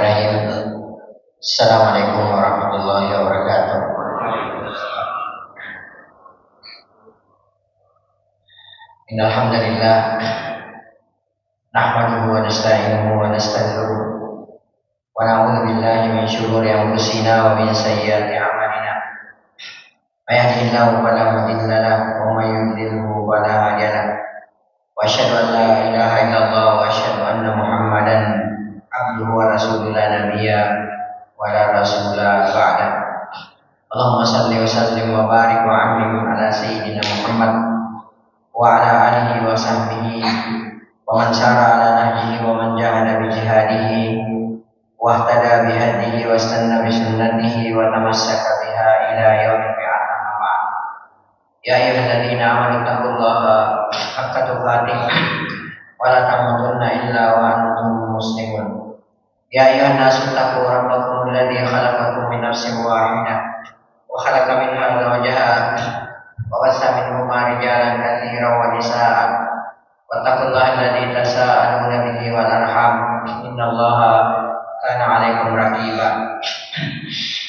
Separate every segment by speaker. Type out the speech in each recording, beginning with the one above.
Speaker 1: Assalamualaikum warahmatullahi wabarakatuh. Innal hamdalillah nahmaduhu wa nasta'inuhu wa nastaghfiruh wa na'udzu billahi min shururi anfusina wa min sayyiati a'malina. May yahdihillahu fala mudilla lahu wa may yudlilhu fala hadiya lahu. Wa asyhadu an la ilaha illallah wa asyhadu anna Muhammadan abduhu wa rasuluhu la nabiyya wa la rasula ba'da. Allahumma salli wa sallim wa barik wa an'im ala sayyidina Muhammad wa ala alihi wa sahbihi wa man sara ala nahjihi wa man jahada bi jihadihi wa ihtada bi hadihi wa istanna bi sunnatihi wa tamassaka biha ila yaumil qiyamah. Ya ayyuhalladzina amanu taqullaha haqqa tuqatih wa la tamutunna illa wa antum muslimun. Ya ayyuhan nasu taqu rabbakum alladzi khalaqakum min nafsin wahidah wa khalaqa minha zawjaha wa bassa minhuma rijalan katsiran wa nisaa'a wattaqullaha alladzi tasaaluna bihi wal arham innallaha kana 'alaikum raqiba.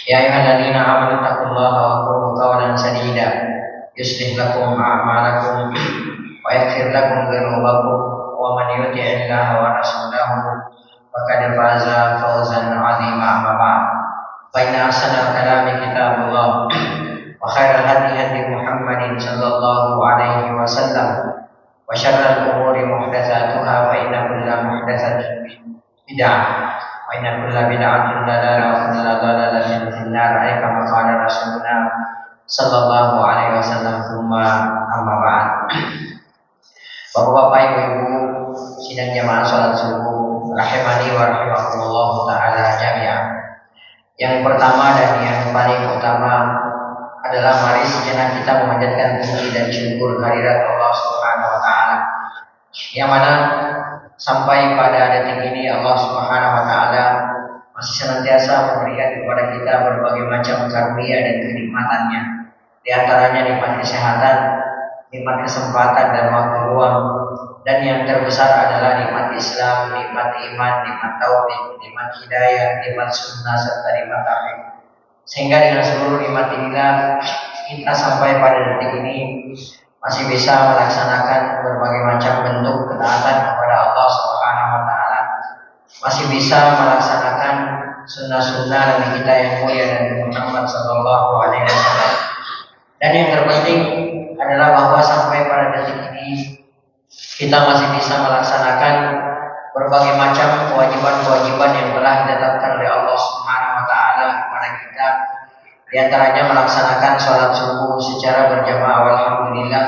Speaker 1: Ya ayyuhalladzina amanu taqullaha wa qulu qawlan sadida yuslih lakum a'malakum wa yaghfir lakum dhunubakum wa man yuti'illaha wa rasulahu faqad faza fawzan 'azima. Amma ba'd. Fa inna ahsanal kalami kitabullah wa khairal hadi hadi Muhammadin sallallahu alaihi wasallam wa syarral umuri muhdatsatuha fa inna kulla muhdatsatin bid'ah wa inna kulla bid'atin dalalah wa kulla dalalatin finnar. Kama qala Rasulullah sallallahu alaihi wasallam. Tsumma amma ba'd. Bapak-bapak, ibu-ibu sidang jamaah salat subuh rahimani wa rahimakumullah taala jami'an. Yang pertama dan yang paling utama adalah mari sejenak kita memanjatkan puji dan syukur kehadirat Allah Subhanahu wa taala. Yang mana sampai pada detik ini Allah Subhanahu wa taala masih senantiasa memberikan kepada kita berbagai macam karunia dan kenikmatannya. Di antaranya nikmat kesehatan, nikmat kesempatan dan waktu luang, dan yang terbesar adalah nikmat Islam, nikmat iman, nikmat tauhid, nikmat hidayah, nikmat sunnah serta nikmat tauhid. Sehingga dengan seluruh nikmat inilah kita sampai pada detik ini masih bisa melaksanakan berbagai macam bentuk ketaatan kepada Allah Subhanahu wa taala. Masih bisa melaksanakan sunnah-sunnah Nabi kita yang mulia Nabi Muhammad sallallahu alaihi wasallam. Dan yang terpenting adalah bahwa sampai pada detik ini kita masih bisa melaksanakan berbagai macam kewajiban-kewajiban yang telah ditetapkan oleh Allah Subhanahu wa taala kepada kita. Di antaranya melaksanakan sholat subuh secara berjamaah alhamdulillah,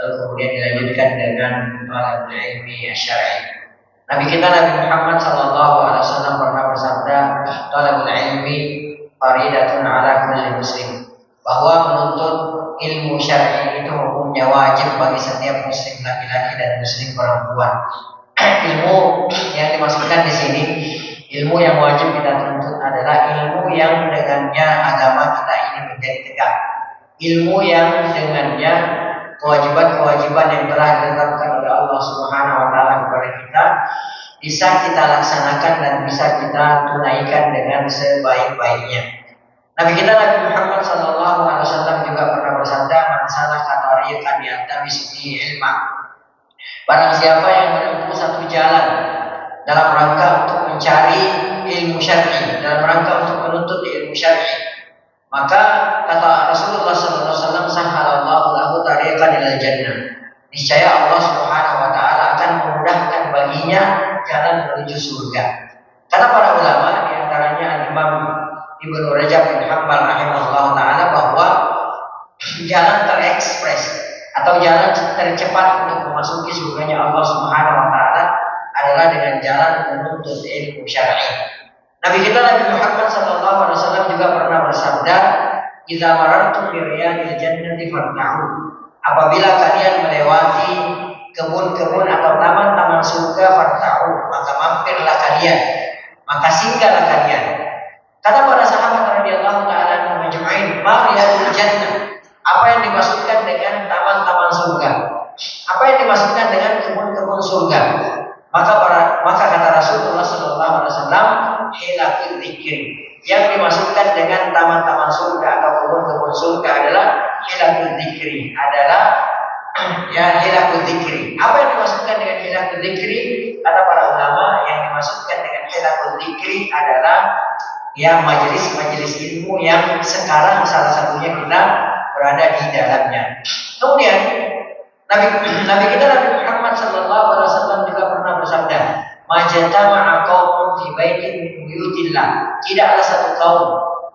Speaker 1: lalu kemudian dilanjutkan dengan talabul ilmi syar'i. Nabi kita Nabi Muhammad sallallahu alaihi wasallam pernah bersabda, talabul ilmi faridatun ala kulli muslim, bahwa menuntut ilmu syar'i itu hukumnya wajib bagi setiap muslim laki-laki dan muslim perempuan. Ilmu yang dimaksudkan di sini, ilmu yang wajib kita tuntut adalah ilmu yang dengannya agama kita ini menjadi tegak. Ilmu yang dengannya kewajiban-kewajiban yang telah ditetapkan oleh Allah Subhanahu wa taala kepada kita bisa kita laksanakan dan bisa kita tunaikan dengan sebaik-baiknya. Nabi kita Nabi Muhammad sallallahu alaihi wasallam juga pernah bersabda, "Man salaka tariqan yaltamisu fihi ilma." Barang siapa yang menempuh satu jalan dalam rangka untuk mencari ilmu syar'i, dalam rangka untuk menuntut ilmu syar'i, maka kata Rasulullah sallallahu alaihi wasallam, "Sahhalallahu lahu tariqan ilal jannah." Niscaya Allah Subhanahu wa taala akan memudahkan baginya jalan menuju surga. Karena para ulama di antaranya Imam Ibnu Rajab bin Hambal rahimahullah taala bahwa jalan terekspres atau jalan tercepat untuk memasuki surganya Allah Subhanahu wa taala adalah dengan jalan menuntut ilmu syar'i. Nabi kita Nabi Muhammad sallallahu alaihi wasallam juga pernah bersabda, "Idza marartum bi riyadil jannati farta'u." Apabila kalian melewati kebun-kebun atau taman-taman surga, farta'u, maka mampirlah kalian, maka singgahlah kalian. Kata para sahabat radhiyallahu taala majma'in, "Ma riyadul jannah?" Apa yang dimaksudkan dengan taman-taman surga? Apa yang dimaksudkan dengan kebun-kebun surga? Maka kata Rasulullah sallallahu alaihi wasallam, "Hilak dzikri adalah ya hilakul dzikri. Apa yang dimaksudkan dengan hilakul dzikri? Kata para ulama, yang dimaksudkan dengan hilakul dzikri adalah ya majelis-majelis ilmu yang sekarang salah satunya kita berada di dalamnya. Kemudian Nabi kita Nabi Muhammad sallallahu alaihi wasallam juga pernah bersabda, "Majtama'a qaumun fi baitin min buyutillah." Tidaklah satu kaum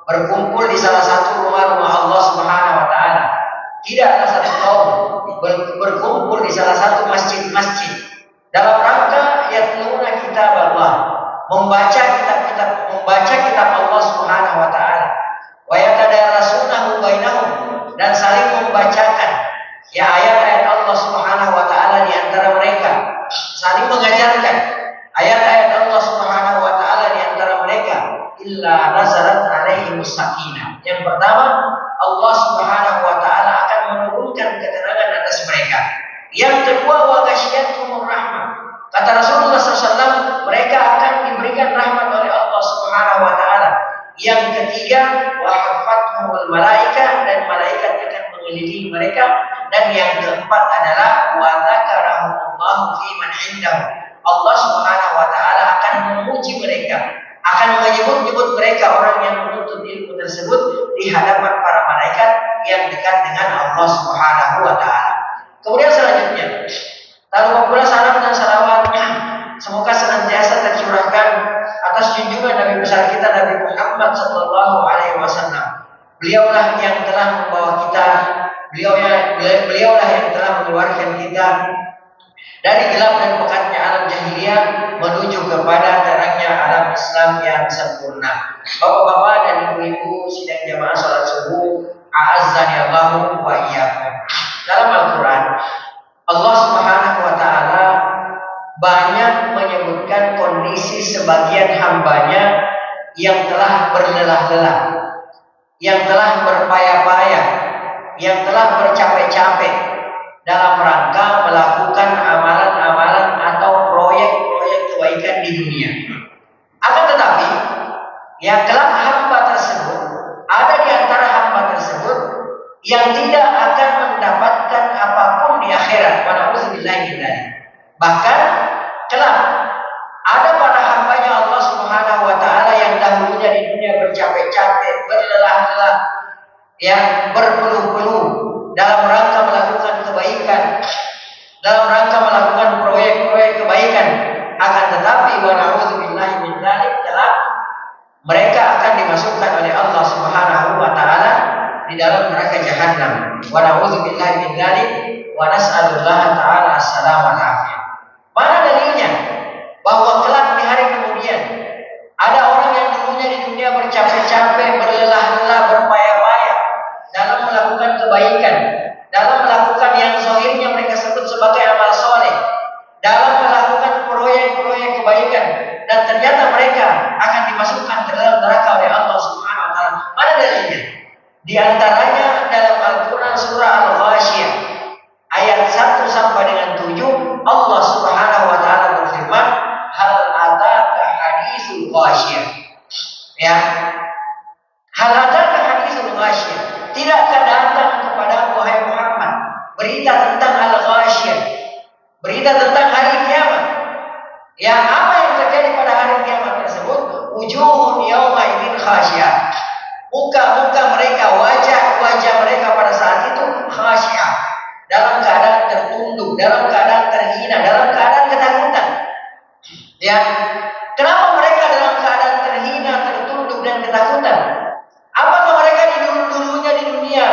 Speaker 1: berkumpul di salah satu rumah-rumah Allah Subhanahu wa taala. Tidaklah satu kaum berkumpul di salah satu masjid-masjid dalam rangka yatluna kitab Allah, membaca kitab Allah Subhanahu wa taala, wa yatadarasunahu bainahum, dan saling membacakan ya ayat-ayat Allah Subhanahu wa taala di antara mereka, saling mengajarkan ayat-ayat Allah Subhanahu wa taala di antara mereka, illa nazarat alaihimus sakinah. Yang pertama, Allah Subhanahu wa taala akan menurunkan ketenangan atas mereka. Yang kedua, wa ghasyiyatuhumur rahmah. Kata Rasulullah SAW, mereka akan diberikan rahmat oleh Allah Subhanahu wa taala. Yang ketiga, wa hafathumul malaika, dan malaikat akan mengelilingi mereka. Dan yang keempat adalah wa dzakarahumullahu fi man indahu. Allah Subhanahu wa taala akan memuji mereka, akan menyebut-nyebut mereka orang yang menuntut ilmu tersebut di hadapan para malaikat yang dekat dengan Allah Subhanahu wa taala. Kemudian selanjutnya, lalu pula salam dan salawat semoga senantiasa tercurahkan atas junjungan Nabi besar kita Nabi Muhammad sallallahu alaihi wasallam. Beliaulah yang telah membawa kita, beliaulah yang telah mengeluarkan kita dari gelap dan pekatnya alam jahiliyah menuju kepada terangnya alam Islam yang sempurna. Bapak-bapak dan ibu-ibu sidang jamaah salat subuh, a'azzani Allahu wa iyyakum. Dalam Al-Quran, Allah Subhanahu wa taala banyak menyebutkan kondisi sebagian hambanya yang telah berlelah-lelah, yang telah berpayah-payah, yang telah bercapek-capek dalam rangka melakukan amalan-amalan atau proyek-proyek kebaikan di dunia. Akan tetapi, yang kelak hamba tersebut, ada di antara hamba tersebut yang tidak akan mendapatkan apapun di akhirat. Wa na'udzubillahi min dzalik. Bahkan kelak ada para hambanya Allah Subhanahu wa taala yang dahulunya di dunia bercapek-capek, berlelah-lelah, yang berpeluh-peluh dalam rangka melakukan kebaikan, dalam rangka melakukan proyek-proyek kebaikan. Akan tetapi wa na'udzubillahi min dzalik, kelak mereka akan dimasukkan oleh Allah Subhanahu wa taala di dalam neraka jahanam. Wa na'udzubillahi min dzalik wa nas'alullaha ta'ala as-salama wal afiyah. Mana dalilnya bahwa kelak di hari kemudian ada orang yang dulunya di dunia bercapek-capek, berlelah-lelah, berpayah-payah dalam melakukan kebaikan, dalam melakukan yang zahirnya mereka sebut sebagai amal soleh, dalam melakukan proyek-proyek kebaikan, dan ternyata mereka akan dimasukkan ke dalam neraka oleh Allah Subhanahu wa taala. Mana dalilnya? Di antaranya dalam Al-Quran surah Al-Ghasyiyah ayat 1 sampai dengan 7, Allah Subhanahu wa taala berfirman, hal ataka haditsul ghasyiyah. Ya. Hal ataka haditsul ghasyiyah. Tidakkah datang kepada wahai Muhammad berita tentang Al-Ghasyiyah, berita tentang hari kiamat? Ya, apa yang terjadi pada hari kiamat tersebut? Wujuhun yawma idzin khasyiyah. Muka-muka mereka, wajah-wajah mereka pada saat itu khasyiyah, dalam keadaan tertunduk, dalam keadaan terhina, dalam keadaan ketakutan. Ya, kenapa mereka dalam keadaan terhina, tertunduk dan ketakutan? Apakah mereka di dulu-dulunya di dunia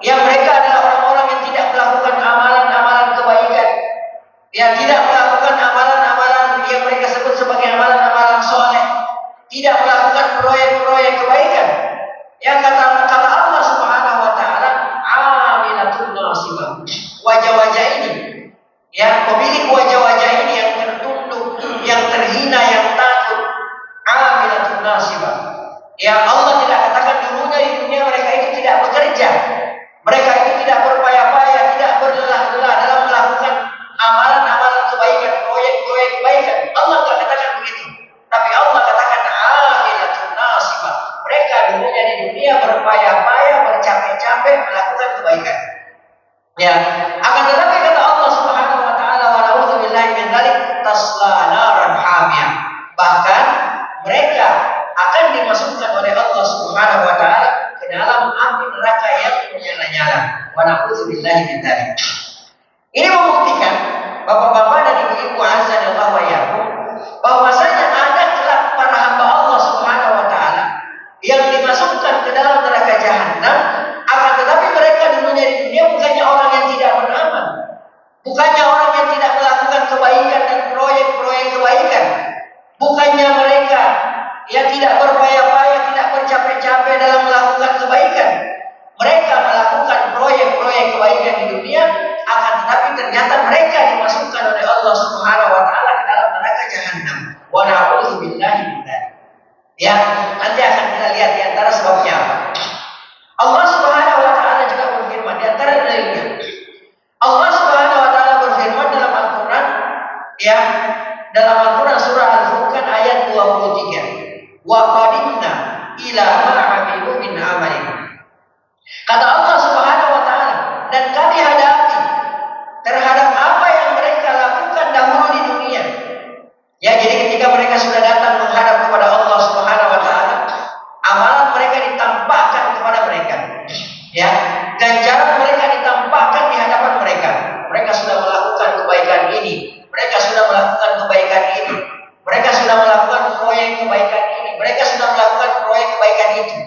Speaker 1: yang mereka adalah orang-orang yang tidak melakukan amalan-amalan kebaikan, yang tidak melakukan amalan-amalan yang mereka sebut sebagai amalan-amalan soleh, tidak melakukan proyek-proyek kebaikan? Yang Ya, akan tetapi kata Allah Subhanahu wa taala, wa na'udzubillahi min dzalik, tasla naran hamiyah. Bahkan mereka akan dimasukkan oleh Allah Subhanahu wa taala ke dalam api neraka yang menyala-nyala. Wa na'udzubillahi min dzalik. Ini membuktikan Bapak-bapak dan ibu-ibu azanillahu wa iyyakum bahwasanya ada kelak para hamba Allah Subhanahu wa taala yang dimasukkan ke dalam neraka jahanam, akan tetapi mereka dulunya di dunia bukannya orang yang tidak beramal, bukannya orang yang tidak melakukan kebaikan dan proyek-proyek kebaikan, bukannya mereka yang tidak berpayah-payah, tidak bercapek-capek dalam melakukan kebaikan. Mereka melakukan proyek-proyek kebaikan di dunia, akan tetapi ternyata mereka dimasukkan oleh Allah Subhanahu wa taala ke dalam neraka jahanam. Wa na'udzubillahi min dzalik. Ya, nanti akan kita lihat di antara sebabnya apa. Allah Subhanahu wa taala juga berfirman di antara dalilnya. Allah Subhanahu wa taala berfirman dalam Al-Qur'an, ya, dalam Al-Qur'an surah Al-Furqan ayat 23. Wa qadimna ila ma 'amilu min amalin. Kata Allah Subhanahu wa taala, dan kami hadapi terhadap apa yang mereka lakukan dahulu di dunia. Ya, jadi ketika mereka sudah datang menghadap kepada Allah Subhanahu wa taala, amalan mereka ditampakkan kepada mereka. Ya, ganjaran mereka ditampakkan di hadapan mereka. Mereka sudah melakukan kebaikan ini, mereka sudah melakukan kebaikan ini, mereka sudah melakukan proyek kebaikan ini, mereka sudah melakukan proyek kebaikan itu.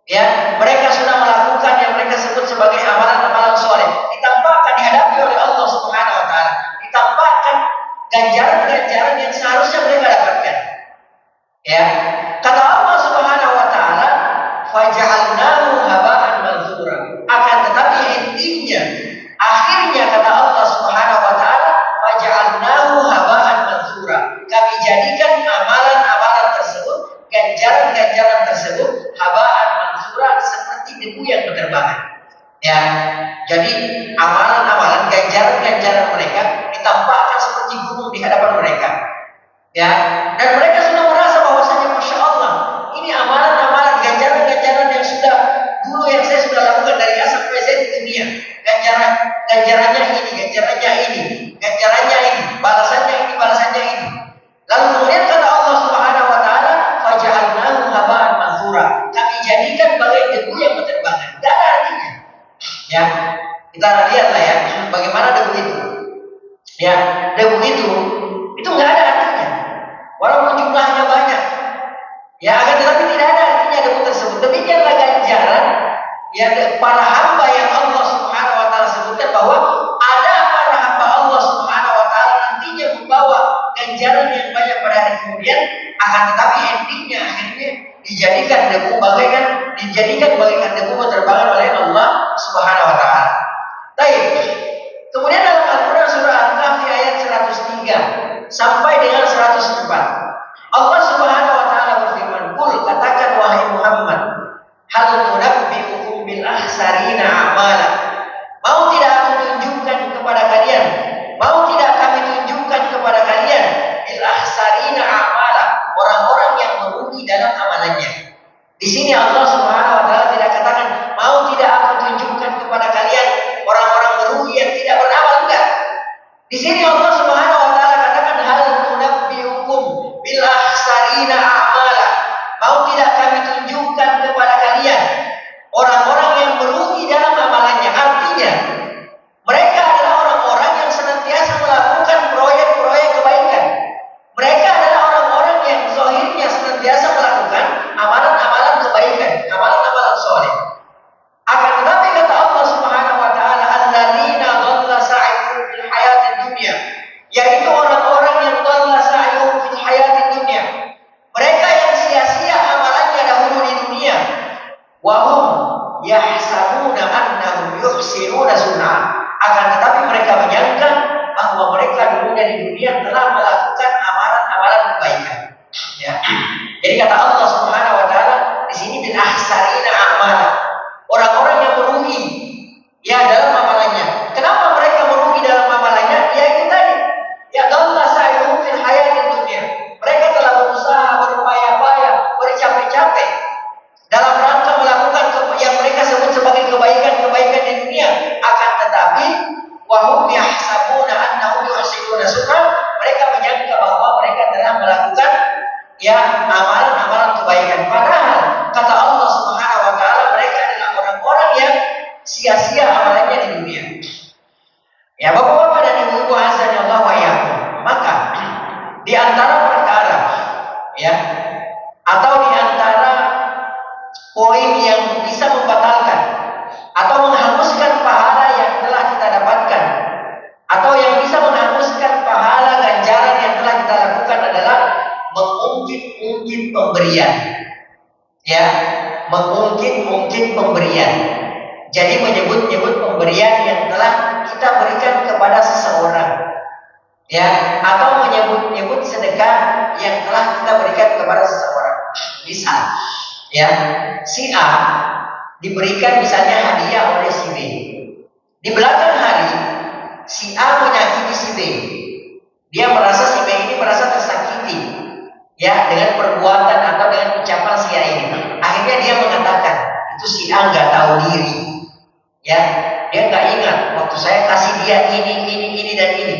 Speaker 1: Ya, mereka sudah melakukan yang mereka sebut sebagai amalan-amalan soleh, ditampakkan dihadapi oleh Allah Subhanahu wa taala, ditampakkan ganjaran-ganjaran yang seharusnya mereka dapatkan. Ya, kata Allah Subhanahu wa taala, faja'alnahu haba'an mantsura. Akan tetapi intinya, akhirnya kata Allah Subhanahu wa taala, faja'alnahu haba'an mantsura. Kami jadikan amalan-amalan tersebut, ganjaran-ganjaran tersebut haba'an mantsura, seperti debu yang berterbangan. Ya, jadi amalan-amalan, ganjaran-ganjaran mereka ditampakkan seperti gunung di hadapan mereka. Ya, dan mereka sudah merasa bahwasanya masya Allah, ini amalan-amalan, ganjaran-ganjaran yang sudah dulu yang saya sudah lakukan dari A sampai Z di dunia. Ganjarannya ini, ganjarannya ini, ganjarannya ini, balasannya ini, balasannya ini. Lalu kemudian kata Allah Subhanahu wa taala, faja'alnahu haba'an mantsura. Kami jadikan bagai debu yang berterbangan. Tidak ada artinya. Ya, kita lihatlah ya bagaimana debu itu. Ya, debu itu nggak ada artinya. Walaupun jumlahnya banyak. Ya, akan tetapi tidak ada artinya debu tersebut. Demikianlah ganjaran ya para hamba yang Allah Subhanahu wa taala sebutkan bahwa ada para hamba Allah Subhanahu wa taala nantinya membawa ganjaran yang banyak pada hari kemudian, akan tetapi endingnya akhirnya dijadikan debu bagaikan debu berterbangan oleh Allah Subhanahu wa taala. Baik. Kemudian dalam Al-Qur'an surah Al-Kahfi ayat 103 sampai dengan 104. Allah Subhanahu wa taala berfirman, "Qul, katakan wahai Muhammad, hal nunabbi'ukum bil akhsarina a'mala." Mau tidak aku tunjukkan kepada kalian? Mau tidak kami tunjukkan kepada kalian bil akhsarina a'mala, orang-orang yang merugi dalam amalannya. Di sini Allah Subhanahu wa taala tidak katakan, "Mau tidak aku tunjukkan kepada kalian orang-orang merugi yang tidak beramal," enggak. Di sini Allah Subhanahu wa taala katakan, "Hal nunabbi'ukum bil akhsarina a'mala." Mau tidak kami tunjukkan kepada kalian orang-orang yang merugi dalam amalannya. Artinya, mereka adalah orang-orang yang senantiasa melakukan proyek-proyek kebaikan. Mereka adalah orang-orang yang zahirnya senantiasa melakukan amalan-amalan kebaikan, amalan-amalan soleh. Akan tetapi kata Allah Subhanahu wa taala, alladzina dhalla sa'yuhum fil hayatid dunya, yaitu orang-orang yang dhalla sa'yuhum fil hayatid dunya. Mereka yang sia-sia amalannya dahulu di dunia. Wa hum yahsabuna annahum yuhsinuna sun'a. Akan tetapi mereka menyangka bahwa mereka dulunya di dunia telah melakukan amalan-amalan kebaikan. Ya. Jadi kata Allah Subhanahu wa taala di sini bil ahsarina a'mala. Orang-orang yang merugi ya dalam amalannya. Kenapa mereka merugi dalam amalannya? Ya itu tadi. Ya dhalla sa'yuhum fil hayatid dunya. Mereka telah berusaha, berupaya-payah, bercapek-capek dalam rangka melakukan yang mereka sebut sebagai kebaikan-kebaikan di dunia. Akan tetapi amalan-amalan kebaikan. Padahal kata Allah Subhanahu wa taala mereka adalah orang-orang yang sia-sia amalannya di dunia. Ya, Bapak-bapak dan Ibu-ibu azan Allah wa iyyakum. Maka di antara perkara atau di antara poin yang bisa membatalkan atau menghanguskan pahala yang telah kita dapatkan atau yang bisa menghanguskan pahala ganjaran yang telah kita lakukan adalah mengungkit-ungkit pemberian. Mengungkit-ungkit pemberian. Jadi menyebut-nyebut pemberian yang telah kita berikan kepada seseorang. Atau menyebut-nyebut sedekah yang telah kita berikan kepada seseorang. Misal, si A diberikan misalnya hadiah oleh si B. Di belakang hari si A menyakiti si B. Dia merasa si B ini merasa tersakiti dengan perbuatan atau dengan ucapan si A ini. Akhirnya dia mengatakan, itu si A nggak tahu diri. Dia nggak ingat waktu saya kasih dia ini dan ini.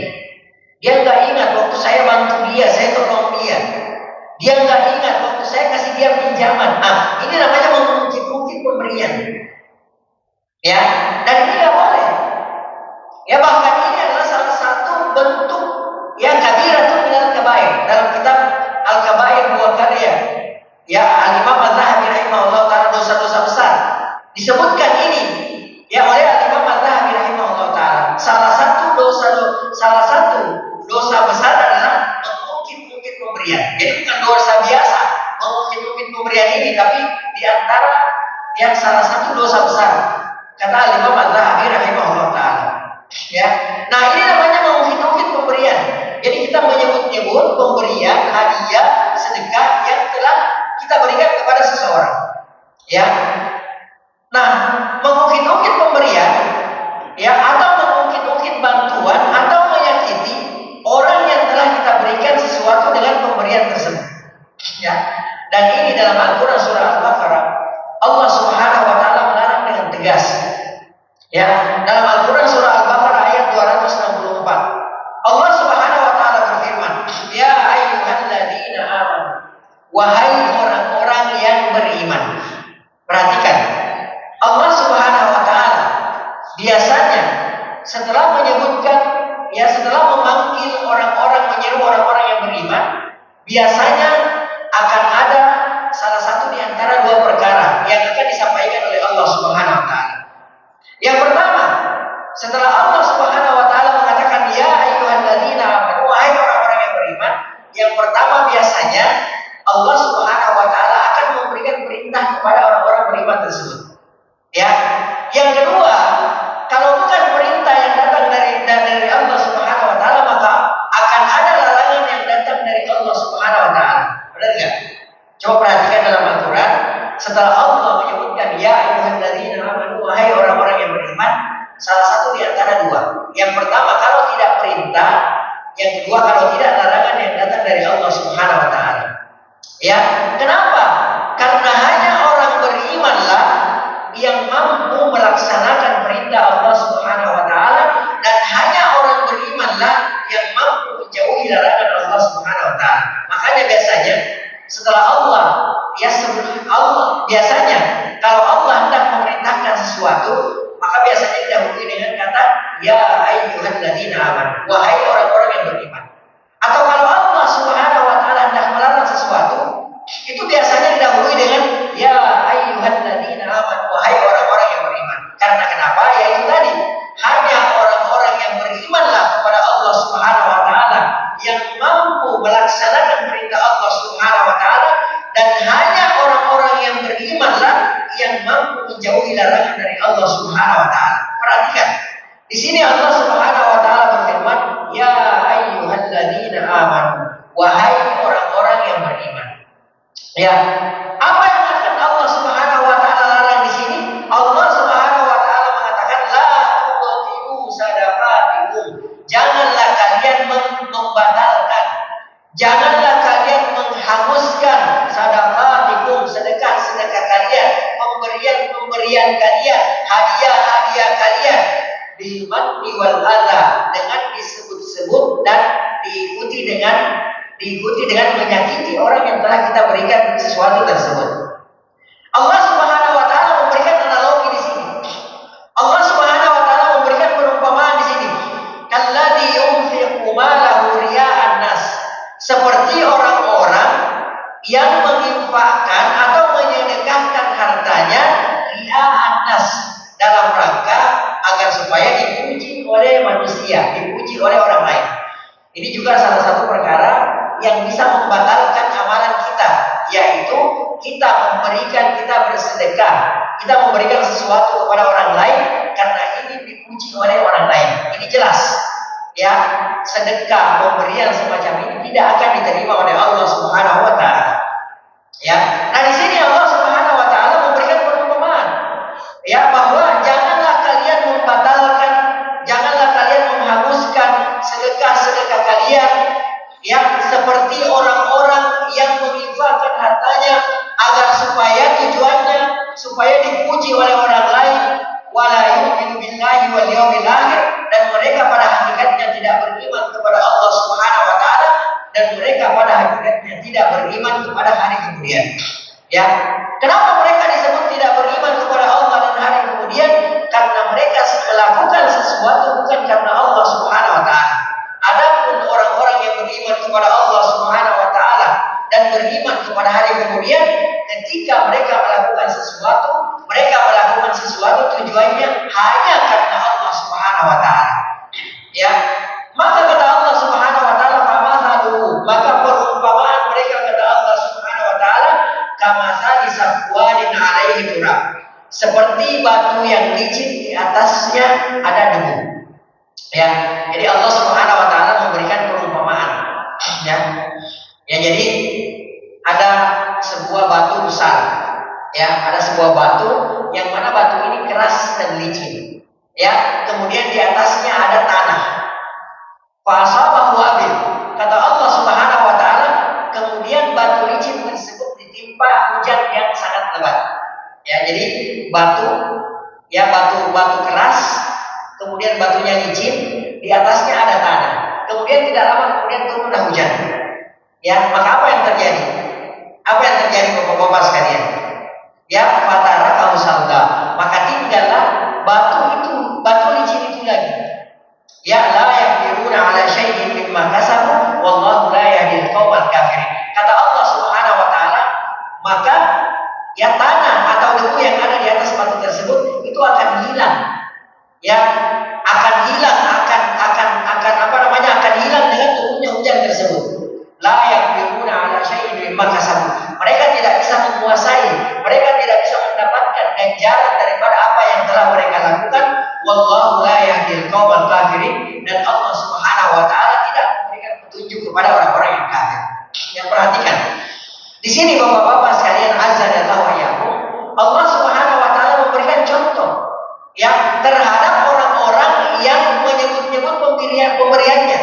Speaker 1: Dia nggak ingat waktu saya bantu dia, saya tolong dia. Dia nggak ingat waktu saya kasih dia pinjaman. Ini namanya mengungkit-ungkit pemberian. Dan ini nggak boleh. Bahkan ini adalah salah satu bentuk kabiratun minal kabair. Dalam kitab Al-Kabair buah karya Al-Imam Az-Zahabi rahimahullah taala dosa-dosa besar. Disebutkan ini oleh Al-Imam Az-Zahabi rahimahullah taala. Salah satu dosa besar adalah mengungkit-ungkit pemberian. Jadi bukan dosa biasa mengungkit-ungkit pemberian ini, tapi di antara salah satu dosa besar. Kata Al-Imam Az-Zahabi rahimahullah taala. Nah, ini namanya mengungkit-ungkit pemberian. Jadi kita menyebut-nyebut pemberian hadiah sedekah yang telah kita berikan kepada seseorang. Nah, mengungkit-ungkit pemberian atau mengungkit-ungkit bantuan atau menyakiti orang yang telah kita berikan sesuatu dengan pemberian tersebut. Dan ini dalam Al-Qur'an surah Al-Baqarah Allah Subhanahu wa taala melarang dengan tegas. Dalam Al-Qur'an surah Al-Baqarah ayat 264 Allah Subhanahu wa taala berfirman, "Ya ayyuhalladzina amanu." Wahai orang-orang yang beriman. Perhatikan. Allah Subhanahu wa taala biasanya setelah menyebutkan setelah memanggil orang-orang, menyeru orang-orang yang beriman, biasanya akan ada salah satu di antara dua perkara yang akan disampaikan oleh Allah Subhanahu wa taala. Yang pertama, setelah Allah Subhanahu wa taala mengatakan ya ayyuhalladzina amanu, wahai orang-orang yang beriman, yang pertama biasanya Allah Subhanahu wa taala akan memberikan perintah kepada orang-orang beriman tersebut. Yang kedua, kalau bukan perintah yang datang dari Allah Subhanahu wa taala, maka akan ada larangan yang datang dari Allah Subhanahu wa taala. Benar enggak? Coba perhatikan dalam Al-Qur'an, setelah Allah menyebutkan ya ayyuhalladzina amanu, wahai orang-orang yang beriman, salah satu di antara dua. Yang pertama kalau tidak perintah, yang kedua kalau tidak larangan yang datang dari Allah Subhanahu wa taala. Kenapa? Karena hanya orang berimanlah yang mampu melaksanakan perintah Allah Subhanahu wa taala, dan hanya orang berimanlah yang mampu menjauhi larangan Allah Subhanahu wa taala. Makanya biasanya setelah Allah biasanya kalau Allah hendak memerintahkan sesuatu, maka biasanya didahului dengan kata ya ayyuhalladzina amanu, wahai orang-orang yang beriman. Atau kalau Allah Subhanahu wa taala hendak melarang sesuatu, itu biasanya didahului dengan ya ayyuhalladzina amanu, wahai orang-orang yang beriman. Karena kenapa? Yaitu tadi, hanya orang-orang yang berimanlah kepada Allah Subhanahu wa taala yang mampu melaksanakan perintah Allah Subhanahu wa taala, dan hanya orang-orang yang berimanlah yang mampu menjauhi larangan dari Allah Subhanahu wa taala. Perhatikan. Di sini Allah Subhanahu wa taala berfirman, "Ya ayyuhalladzina amanu," wahai orang-orang yang beriman. Apa yang akan Allah Subhanahu wa taala larang di sini? Allah Subhanahu wa taala mengatakan la tubtilu sadaqatikum. Janganlah kalian membatalkan. Janganlah kalian menghanguskan sadaqatikum, sedekah-sedekah kalian, pemberian kalian, hadiah-hadiah kalian, bil manni wal adha, dengan disebut-sebut dan diikuti dengan diikuti dengan menyakiti orang yang telah kita berikan sesuatu tersebut. Allah Subhanahu wa taala memberikan analogi di sini. Allah Subhanahu wa taala memberikan perumpamaan di sini. Kalladzi yunfiqu malahu riya'an nas. Seperti orang-orang yang menginfakkan atau menyedekahkan hartanya riya'an nas, dalam rangka agar supaya dipuji oleh manusia, dipuji oleh orang lain. Ini juga salah satu perkara yang bisa membatalkan amalan kita, yaitu kita bersedekah, kita memberikan sesuatu kepada orang lain karena ingin dipuji oleh orang lain. Ini jelas, ya, sedekah, pemberian semacam ini tidak akan diterima oleh Allah Subhanahu wa taala. Ya. Nah, di sini Allah Subhanahu wa taala memberikan perumpamaan, ya, bahwa janganlah kalian membatalkan, janganlah kalian menghanguskan sedekah-sedekah kalian, ya, seperti orang-orang yang menginfakkan hartanya agar tujuannya supaya dipuji oleh orang lain, wala yu'minu billahi wal yawmil akhir, dan mereka pada hakikatnya tidak beriman kepada Allah Subhanahu wa taala, dan mereka pada hakikatnya tidak beriman kepada hari kemudian. Ya, kenapa mereka disebut tidak beriman kepada Allah dan hari kemudian? Karena mereka melakukan sesuatu bukan karena Allah Subhanahu wa taala. Adapun orang-orang yang beriman kepada Allah Subhanahu wa taala dan beriman kepada hari kemudian, ketika mereka melakukan sesuatu tujuannya hanya karena Allah Subhanahu wa taala. Ya, maka kata Allah Subhanahu wa taala, "Famathaluhu", maka perumpamaan mereka kata Allah Subhanahu wa taala, "Kamathali safwanin 'alaihi turab", seperti batu yang licin di atasnya ada debu. Ya, jadi Allah Subhanahu wa taala memberikan perumpamaan. Ya. Ya, jadi ada sebuah batu besar. Ya, ada sebuah batu yang mana batu ini keras dan licin. Ya, kemudian di atasnya ada tanah. Fasabahu wabil. Kata Allah Subhanahu wa taala, kemudian batu licin tersebut ditimpa hujan yang sangat lebat. Ya, jadi batu keras, kemudian batunya licin, di atasnya ada tanah. Kemudian tidak lama kemudian turunlah hujan. Ya, maka apa yang terjadi? Apa yang terjadi Bapak-bapak sekalian? Ya, fatara kausalda, maka tinggallah batu licin itu lagi. Ya, la yaqdiruna ala syai'in mimma kasabu wallahu la yahdil qaumal kafirin. Kata Allah Subhanahu wa taala, maka ya tanah atau debu yang ada di atas batu tersebut itu akan hilang. Ya, akan hilang dengan turunnya hujan tersebut. La yaqdiruna ala syai'in mimma kasabu. Mereka tidak bisa menguasai, mereka tidak bisa mendapatkan ganjaran daripada apa yang telah mereka lakukan. Wallahu la yahdil qaumal kafirin, dan Allah Subhanahu wa taala tidak memberikan petunjuk kepada orang-orang yang kafir. Yang perhatikan. Di sini Bapak-bapak sekalian, azza wa jalla, Allah Subhanahu wa taala memberikan contoh ya terhadap orang-orang yang menyebut-nyebut pemberiannya.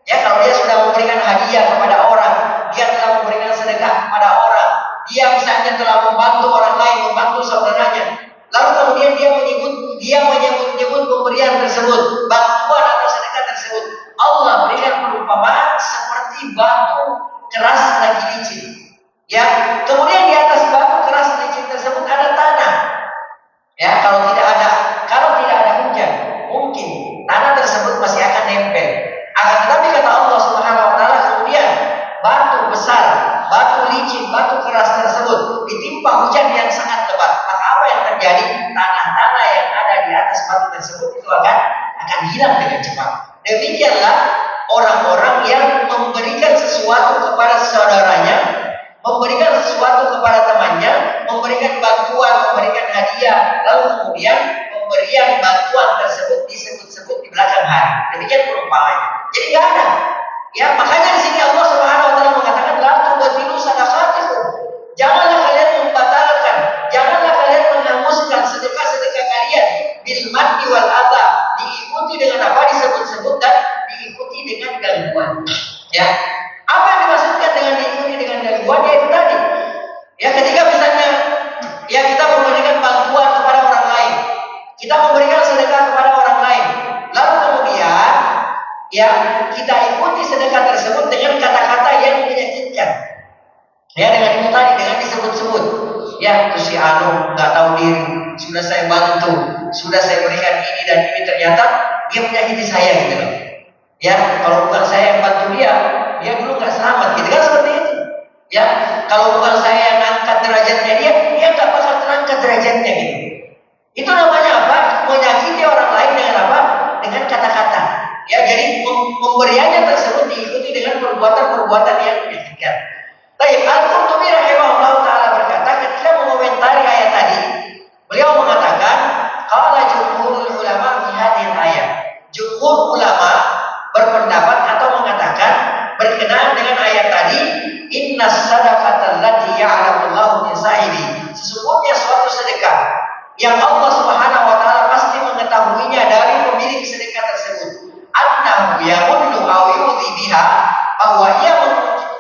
Speaker 1: Ya, kalau dia sudah memberikan hadiah kepada orang, dia telah memberikan sedekah kepada orang, dia misalnya telah membantu orang lain, membantu saudaranya, lalu kemudian dia menyebut pemberian tersebut, bantuan atau sedekah tersebut, Allah berikan perumpamaan seperti batu keras lagi licin. Ya, kemudian di atas batu keras licin tersebut ada tanah. Ya, kalau tidak ada hujan, mungkin tanah tersebut masih akan nempel. Akan tetapi kata Allah Subhanahu wa taala, kemudian batu besar, batu licin, batu keras tersebut ditimpa hujan yang sangat lebat. Maka apa yang terjadi? Tanah-tanah yang ada di atas batu tersebut itu akan hilang dengan cepat. Demikianlah orang-orang yang memberikan sesuatu kepada saudaranya, memberikan sesuatu kepada temannya, memberikan bantuan, memberikan hadiah, lalu kemudian pemberian bantuan tersebut disebut-sebut di belakang hari. Demikian perumpamaannya. Jadi nggak ada. Ya, makanya di sini Allah Subhanahu wa taala mengatakan, la tubtilu sadaqatikum. Janganlah kalian membatalkan, janganlah kalian menghanguskan sedekah-sedekah kalian bil manni wal adha, diikuti dengan apa disebut-sebut dan diikuti dengan gangguan. Ya. Apa yang dimaksudkan dengan diikuti dengan gangguan? Yaitu tadi. Ya, ketika misalnya ya kita memberikan bantuan kepada orang lain, kita memberikan sedekah kepada orang lain, lalu kemudian ya kita ikuti sedekah tersebut dengan kata-kata Ya, dengan itu tadi, dengan disebut-sebut. Ya, itu si Anu nggak tahu diri. Sudah saya bantu, sudah saya berikan ini dan ini, ternyata dia menyakiti saya gitu loh. Ya, kalau bukan saya yang bantu dia dulu nggak selamat gitu kan, seperti itu. Ya, kalau bukan saya yang angkat derajatnya dia nggak bakal terangkat derajatnya gitu. Itu namanya apa? Menyakiti orang lain dengan apa? Dengan kata-kata. Ya, jadi pemberiannya tersebut diikuti dengan perbuatan-perbuatan yang menyakitkan. Baik, Al-Qurtubi rahimahullah ta'ala berkata ketika mengomentari ayat tadi, beliau mengatakan, qala jumhurul ulama fi hadhihi ayat. Jumhur ulama berpendapat atau mengatakan berkenaan dengan ayat tadi, innas sadaqata allati ya'lamullahu min sahibi. Sesungguhnya suatu sedekah yang Allah Subhanahu wa taala pasti mengetahuinya dari pemilik sedekah tersebut. Annahu yamunnu aw yudhi biha, bahwa ia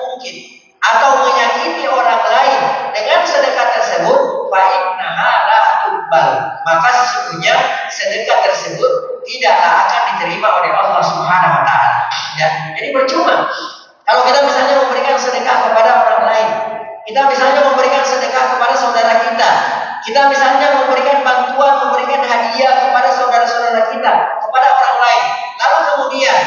Speaker 1: mungkin atau menyakiti orang lain dengan sedekah tersebut, fa innaha la tuqbal, maka sesungguhnya sedekah tersebut tidaklah akan diterima oleh Allah Subhanahu wa taala. Ya, jadi percuma kalau kita misalnya memberikan sedekah kepada orang lain, kita misalnya memberikan sedekah kepada saudara kita misalnya memberikan bantuan, memberikan hadiah kepada saudara-saudara kita, kepada orang lain, lalu kemudian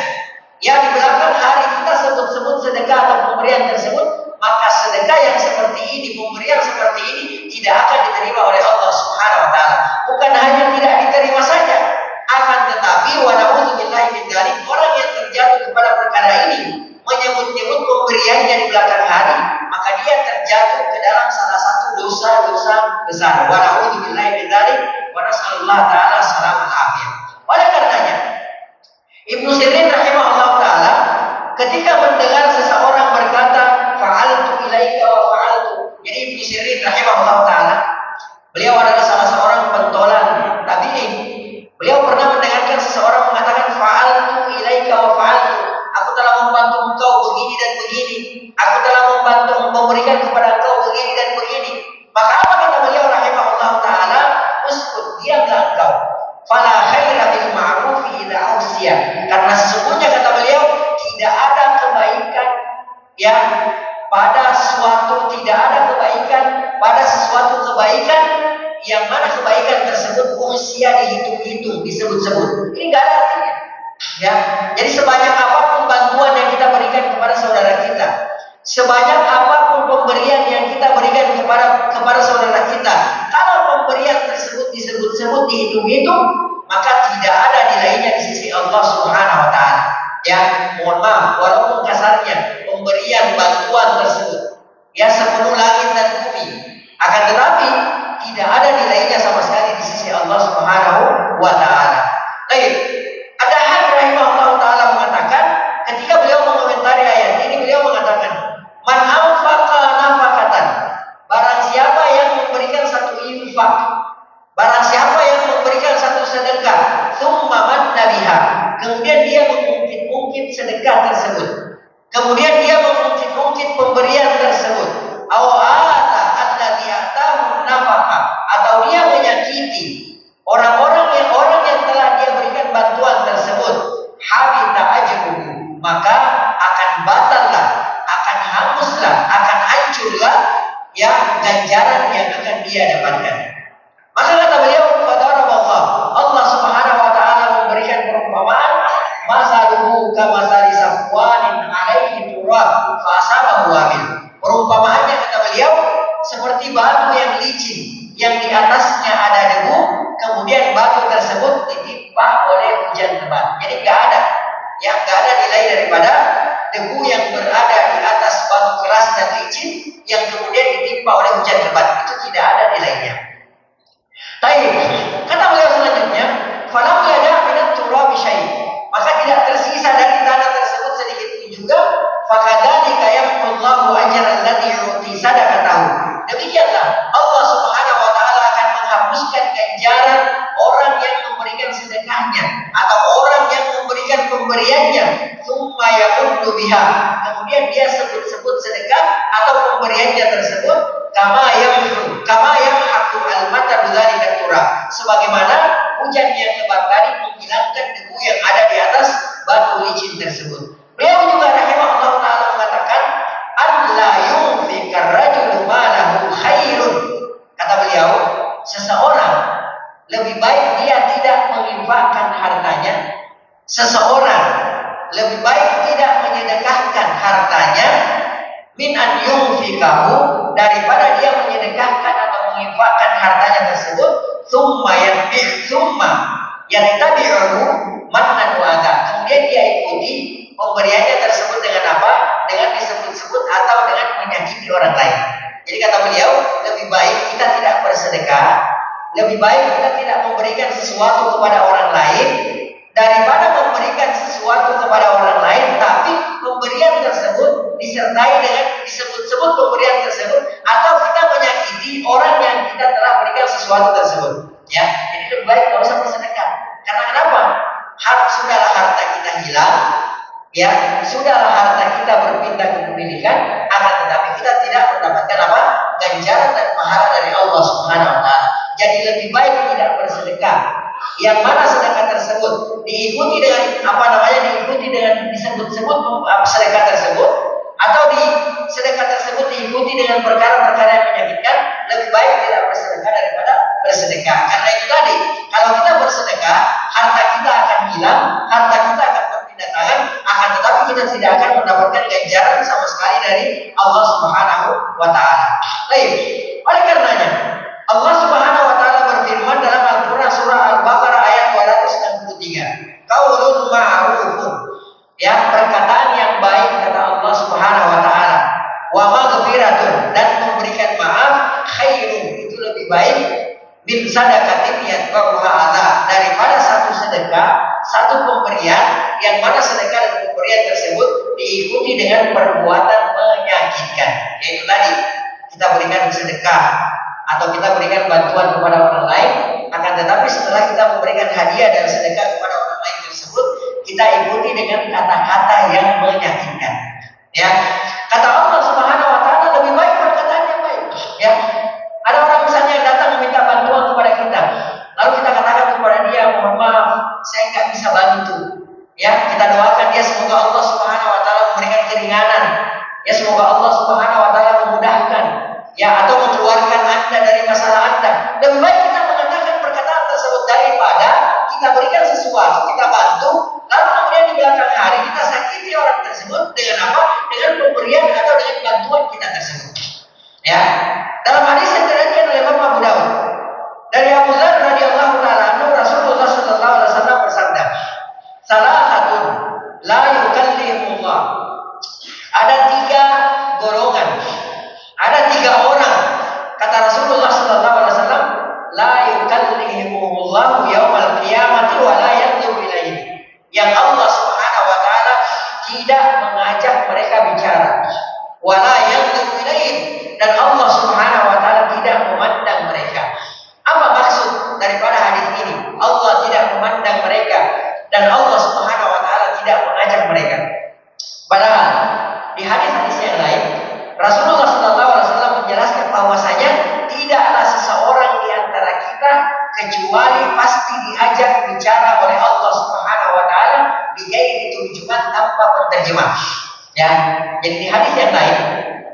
Speaker 1: ya di belakang hari kita sebut-sebut sedekah atau pemberian tersebut, maka sedekah yang seperti ini, pemberian seperti ini tidak akan diterima oleh Allah Subhanahu wa taala. Bukan hanya tidak diterima saja, akan tetapi wa na'udzubillahi min dzalik, orang yang terjatuh kepada perkara ini, menyebut-nyebut pemberiannya di belakang hari, maka dia terjatuh ke dalam salah satu dosa-dosa besar. Wa na'udzubillahi min dzalik wa nas'alullah taala salamul afiyah. Oleh karenanya Ibnu Sirin rahimahullah taala ketika mendengar seseorang berkata fa'altu ilaika wa fa'altu, jadi Ibnu Sirin rahimahullah taala, beliau adalah salah seorang pentolan tabi'in. Beliau pernah mendengarkan seseorang mengatakan fa'altu ilaika wa fa'altu, aku telah membantu engkau begini dan begini, aku telah membantu memberikan kepada engkau begini dan begini. Maka apa kata beliau rahimahullah taala? Uskut, diamlah engkau. Fala khaira bil ma'rufi idza usiya, karena sesungguhnya kata beliau tidak ada kebaikan yang pada suatu, tidak ada kebaikan pada sesuatu kebaikan yang mana kebaikan tersebut usia dihitung-hitung, disebut-sebut. Ini enggak ada artinya. Ya, jadi sebanyak apapun bantuan yang kita berikan kepada saudara kita, sebanyak apapun pemberian yang kita berikan kepada saudara kita, kalau pemberian tersebut disebut-sebut, dihitung-hitung, maka tidak ada nilainya di sisi Allah Subhanahu wa taala. Ya, mohon maaf, walaupun kasarnya pemberian bantuan tersebut ya sepenuh langit dan bumi, akan tetapi tidak ada nilainya sama sekali di sisi Allah Subhanahu wa taala. Baik, ada hal rahimahullah taala mengatakan ketika beliau mengomentari ayat ini, beliau mengatakan, man anfaqa nafaqatan, barang siapa yang memberikan satu infak, barang siapa yang memberikan satu sedekah, tsumma manna biha, kemudian dia mengungkit-ungkit sedekah tersebut, kemudian dia mengungkit-ungkit pemberian tersebut, aw ata alladhi atahu nafaqah, atau dia menyakiti orang yang telah dia berikan bantuan tersebut, habita ajruhu, maka akan batallah, akan hanguslah, akan hancurlah ya ganjaran yang akan dia dapatkan. Maka kata beliau, Allah Subhanahu wa taala memberikan perumpamaan, masaluhu kamasali safwanin alaihi turab fa asabahu wabil. Perumpamaannya kata beliau seperti batu yang licin yang di atasnya ada debu, kemudian batu tersebut ditimpa oleh hujan lebat. Jadi enggak ada nilai daripada debu yang berada di atas batu keras dan licin yang kemudian ditimpa oleh hujan lebat. Itu tidak ada nilainya. Baik, kata beliau selanjutnya, falam yada minat turabi syai', maka tidak tersisa dari tanah tersebut sedikit pun juga, fakadzalika yamhullahu ajra allazi yu'ti sadaqatahu. Demikianlah Allah Subhanahu wa taala akan menghapuskan ganjaran orang yang memberikan sedekahnya atau orang yang memberikan pemberiannya, tsumma yaqullu biha, kemudian dia sebut-sebut sedekah atau pemberiannya tersebut, kama yamhaqu al-matar dzalika turab, sebagaimana hujan yang lebat tadi menghilangkan debu yang ada di atas batu licin tersebut. Beliau juga rahimahullah taala mengatakan, an la yunfikar seseorang lebih baik tidak menyedekahkan hartanya min an yunfikahu, daripada dia menyedekahkan atau menginfakkan hartanya tersebut summa yattabi'uhu mannan wa adha, kemudian dia ikuti pemberiannya tersebut dengan apa? Dengan disebut-sebut atau dengan menyakiti orang lain. Jadi kata beliau, lebih baik kita tidak bersedekah, lebih baik kita tidak memberikan sesuatu kepada orang lain daripada memberikan sesuatu kepada orang lain tapi pemberian tersebut disertai dengan disebut-sebut pemberian tersebut atau kita menyakiti orang yang kita telah berikan sesuatu tersebut. Ya, jadi lebih baik tidak usah bersedekah. Karena kenapa? Sudahlah harta kita hilang, ya, sudahlah harta kita berpindah kepemilikan, akan tetapi kita tidak mendapatkan apa? Ganjaran dan pahala dari Allah Subhanahu wa taala. Jadi lebih baik tidak bersedekah. Yang mana sedekah tersebut diikuti dengan diikuti dengan disebut-sebut sedekah tersebut, atau di sedekah tersebut diikuti dengan perkara-perkara yang menyakitkan, lebih baik tidak bersedekah daripada bersedekah. Karena itu tadi, kalau kita bersedekah, harta kita akan hilang, harta kita akan berpindah tangan, akan tetapi kita tidak akan mendapatkan ganjaran sama sekali dari Allah Subhanahu wa taala. Baik. Oleh karenanya, Allah Subhanahu wa taala berfirman dalam Al-Qur'an surah Al-Baqarah ayat 263. Qaulun ma'rufun. Ya, perkataan yang baik kata Allah Subhanahu wa taala. Wa maghfiratun, dan memberikan maaf, khairun, itu lebih baik min sadaqatin yatba'uha adza, daripada satu sedekah, satu pemberian yang mana sedekah dan pemberian tersebut diikuti dengan perbuatan menyakitkan. Yaitu tadi, kita berikan sedekah atau kita berikan bantuan kepada orang lain, akan tetapi setelah kita memberikan hadiah dan sedekah kepada orang lain tersebut, kita ikuti dengan kata-kata yang menyakitkan. Ya, kata Allah Subhanahu wa taala, lebih baik perkataan yang baik. Ya, ada orang misalnya yang datang meminta bantuan kepada kita, lalu kita katakan kepada dia, mohon maaf, saya nggak bisa bantu. Ya, kita doakan dia semoga Allah Subhanahu wa taala memberikan keringanan. Ya, semoga Allah Subhanahu wa taala memudahkan, ya, atau mengeluarkan Anda dari masalah Anda. Lebih baik kita mengatakan perkataan tersebut daripada kita berikan sesuatu, kita bantu, lalu kemudian di belakang hari kita sakiti orang tersebut dengan apa? Dengan pemberian atau dengan bantuan kita tersebut. Ya, dalam hadis yang diriwayatkan oleh Imam Abu Dawud dari Abu Dzar radhiyallahu taala anhu, Rasulullah sallallahu alaihi wasallam bersabda, "Salatun la yukallimullah." Ada 3 golongan, ada 3 orang, kata Rasulullah sallallahu alaihi wasallam, la yukallimullahu yaumal qiyamati wa la yanzuru ilaihim, yang Allah Subhanahu wa taala tidak mengajak mereka bicara, wa la yanzuru ilaihim, dan Allah Subhanahu wa taala tidak memandang mereka. Apa maksud daripada hadis ini? Allah tidak memandang mereka dan Allah Subhanahu wa taala tidak mengajak mereka. Padahal di hadis-hadis yang lain Rasulullah SAW menjelaskan bahwasanya tidaklah seseorang di antara kita kecuali pasti diajak bicara oleh Allah Subhanahu wa taala bighairi turjuman, tanpa penterjemah. Ya, jadi di hadis yang lain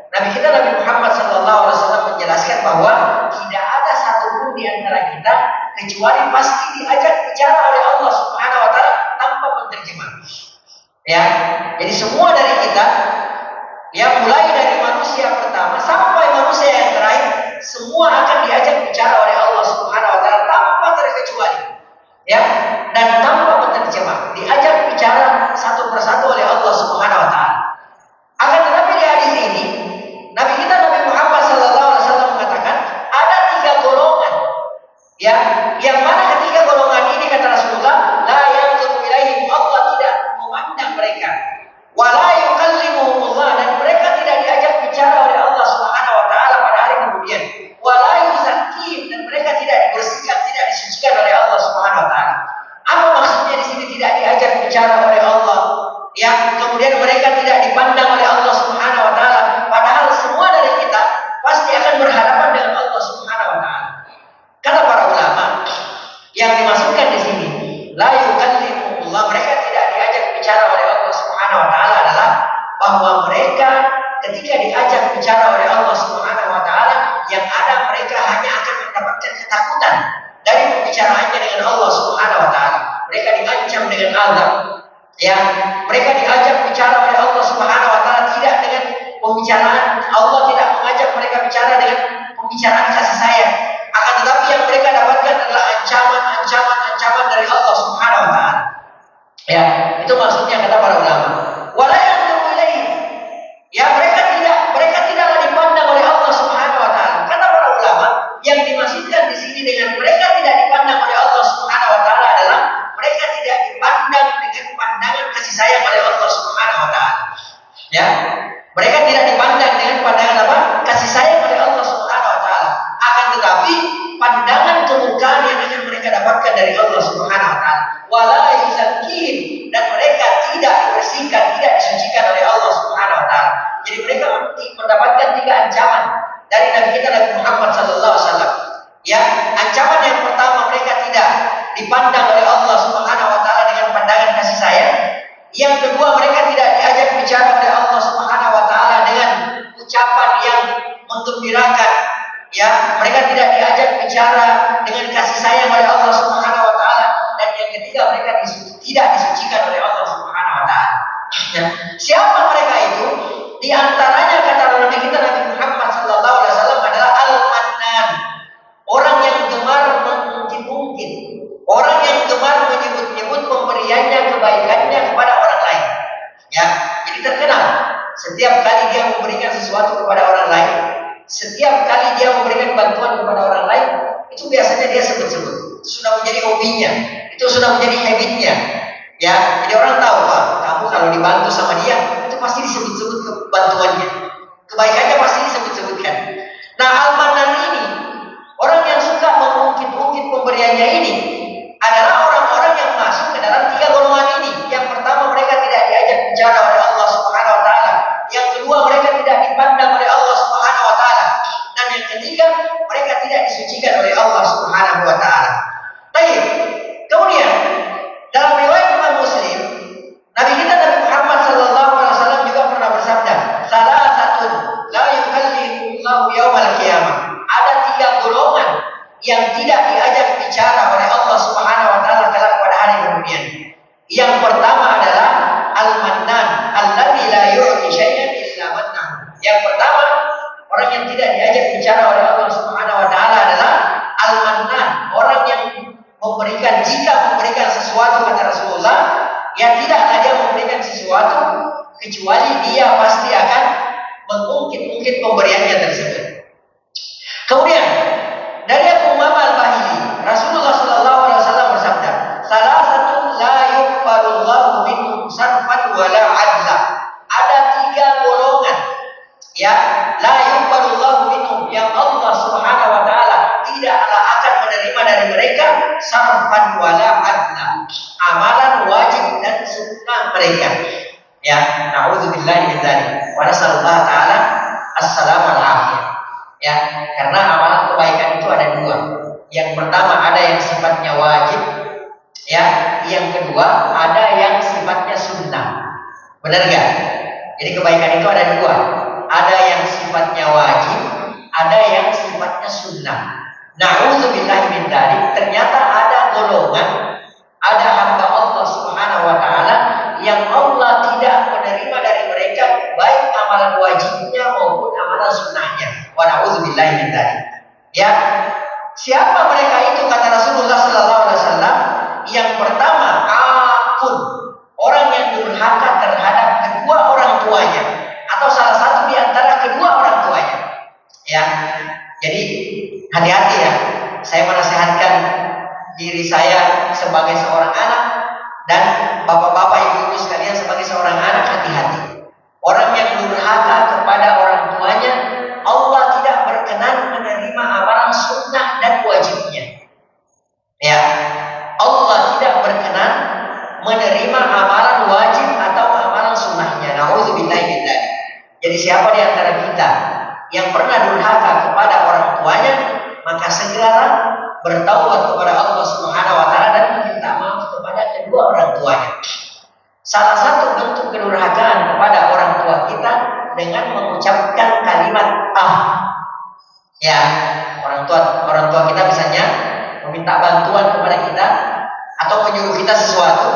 Speaker 1: Nabi kita Nabi Muhammad SAW menjelaskan bahwa tidak ada satupun di antara kita kecuali pasti diajak bicara oleh Allah Subhanahu wa taala tanpa penterjemah. Ya, jadi semua dari kita, ya, mulai dari manusia pertama sampai manusia yang terakhir, semua akan diajak bicara oleh Allah Subhanahu wa taala tanpa terkecuali. Ya, dan tanpa penterjemah, diajak bicara satu persatu oleh Allah Subhanahu wa taala. Akan tetapi di hadis ini Nabi kita Nabi Muhammad SAW mengatakan ada 3 golongan, ya, yang mana ketiga golongan ini kata Rasulullah, la yanzuru ilaihim, Allah tidak memandang mereka, wa la yukallimuhumullah, dan mereka tidak diajak bicara oleh Allah Subhanahu wa taala pada hari kemudian, wa la yuzakkihim, dan mereka tidak dibersihkan, tidak disucikan oleh Allah Subhanahu wa taala. Apa maksudnya di sini tidak diajak bicara oleh Allah? Ya, kemudian mereka tidak dipandang oleh Allah Subhanahu wa taala, padahal semua dari kita pasti akan berhadapan dengan Allah Subhanahu wa taala. Kata para ulama, yang dimasukkan di sini la yukallimullah, mereka tidak diajak bicara oleh Allah Subhanahu wa taala, adalah bahwa mereka ketika diajak bicara oleh Allah Subhanahu wa taala, yang ada mereka hanya akan mendapatkan ketakutan dari pembicaraannya dengan Allah Subhanahu wa taala. Mereka diancam dengan dengan azab. Ya, mereka diajak bicara oleh Allah Subhanahu wa taala tidak dengan pembicaraan, Allah tidak mengajak mereka bicara dengan pembicaraan kasih sayang. Akan tetapi yang mereka dapatkan adalah ancaman dari Allah Subhanahu wa taala. Ya, itu maksudnya kata para ulama. Wala yanzuru ilaihim. Ya, mereka tidaklah dipandang oleh Allah Subhanahu wa taala. Kata para ulama, yang dimaksudkan di sini dengan mereka tidak dipandang oleh Allah Subhanahu wa taala adalah mereka tidak dipandang dengan pandangan kasih sayang oleh Allah Subhanahu wa taala. Ya. Mereka tidak dipandang dengan pandangan apa? Kasih sayang oleh Allah Subhanahu wa taala. Akan tetapi pandangan kemurkaan yang akan mereka dapatkan dari Allah Subhanahu wa taala. Wala yuzakkihim, dan mereka tidak dibersihkan, tidak disucikan oleh Allah Subhanahu wa taala. Jadi mereka mendapatkan 3 ancaman dari Nabi kita Nabi Muhammad sallallahu alaihi wasallam. Ya, ancaman yang pertama, mereka tidak dipandang oleh Allah Subhanahu wa taala dengan pandangan kasih sayang. Yang kedua, mereka tidak diajak bicara oleh Allah Subhanahu wa taala dengan ucapan yang menggembirakan. Ya, mereka tidak diajak bicara dengan kasih sayang oleh Allah Subhanahu wa taala. Dan yang ketiga, mereka tidak disucikan oleh Allah Subhanahu wa taala. Ya. Siapa mereka itu? Di antaranya kata Nabi kita Nabi Muhammad sallallahu alaihi wasallam adalah al-mannan. Orang yang gemar mengungkit-ungkit, orang yang gemar menyebut-nyebut pemberiannya, kebaikannya kepada orang lain. Ya, jadi terkenal setiap kali dia memberikan sesuatu kepada orang lain, setiap kali dia memberikan bantuan kepada orang lain, itu biasanya dia sebut-sebut. Itu sudah menjadi hobinya, itu sudah menjadi habitnya. Ya, jadi orang tahu, Pak, kamu kalau dibantu sama dia, itu pasti disebut-sebut bantuannya, kebaikannya pasti disebut-sebutkan. Nah, al-mannan ini, orang yang suka mengungkit-ungkit pemberiannya ini adalah orang-orang yang masuk ke dalam 3 golongan ini. Yang pertama, mereka tidak diajak bicara oleh Allah Subhanahu wa taala. Yang kedua, mereka tidak dipandang oleh Allah Subhanahu wa taala. Dan yang ketiga, mereka tidak disucikan oleh Allah Subhanahu wa taala. Baik. Kemudian, dalam riwayat Imam Muslim, Nabi kita Nabi Muhammad sallallahu alaihi wasallam juga pernah bersabda, "Salasatun la yukallimullahu yaumal qiyamah." Ada 3 golongan yang tidak diajak bicara oleh Allah Subhanahu wa taala kelak pada hari kemudian. Yang pertama adalah al-mannan, alladzi la yu'ti syai'an illa mannahu. Yang pertama, orang yang tidak diajak bicara oleh Allah Subhanahu wa taala adalah al-mannan, orang yang memberikan, jika memberikan sesuatu kata Rasulullah, ya tidaklah dia memberikan sesuatu kecuali dia pasti akan mengungkit-ungkit pemberiannya tersebut. Kemudian dari Abu Umamah Al-Bahili, Rasulullah sallallahu alaihi wasallam bersabda, "Salasatun la yuqbalullahu minhum sarfan wala adla." Ada 3 golongan, ya, la yuqbalullahu minhum, yang Allah Subhanahu wa taala tidaklah akan menerima dari mereka sarfan wala adla, amalan wajib dan sunnah mereka. Ya, na'udzubillahi min dzalik. Wa nasallallahu taala as-salamah wal afiyah. Ya, karena amalan kebaikan itu ada 2. Yang pertama ada yang sifatnya wajib, ya. Yang kedua ada yang sifatnya sunnah. Benar gak? Jadi kebaikan itu ada 2. Ada yang sifatnya wajib, ada yang sifatnya sunnah. Na'udzubillahi min dzalik. Ternyata ada golongan, ada hamba Allah Subhanahu wa taala yang Allah tidak menerima dari mereka baik amalan wajibnya maupun amalan sunnahnya. Wa na'udzubillahi min dzalik. Ya. Siapa mereka itu kata Rasulullah sallallahu alaihi wasallam? Yang pertama, akun, orang yang durhaka terhadap kedua orang tuanya atau salah satu di antara kedua orang tuanya. Ya. Jadi hati-hati ya. Saya menasihatkan diri saya sebagai seorang anak dan bapak-bapak ibu-ibu sekalian sebagai seorang anak, hati-hati. Orang yang durhaka kepada orang tuanya, Allah tidak berkenan menerima amalan sunnah dan wajibnya. Ya, Allah tidak berkenan menerima amalan wajib atau amalan sunnahnya. Na'udzubillahi min dzalik. Jadi siapa di antara kita yang pernah durhaka kepada orang tuanya, maka segeralah bertaubat kepada Allah Subhanahu wa taala dan meminta maaf kepada kedua orang tuanya. Salah satu bentuk kedurhakaan kepada orang tua kita dengan mengucapkan kalimat Ya, orang tua kita misalnya meminta bantuan kepada kita atau menyuruh kita sesuatu,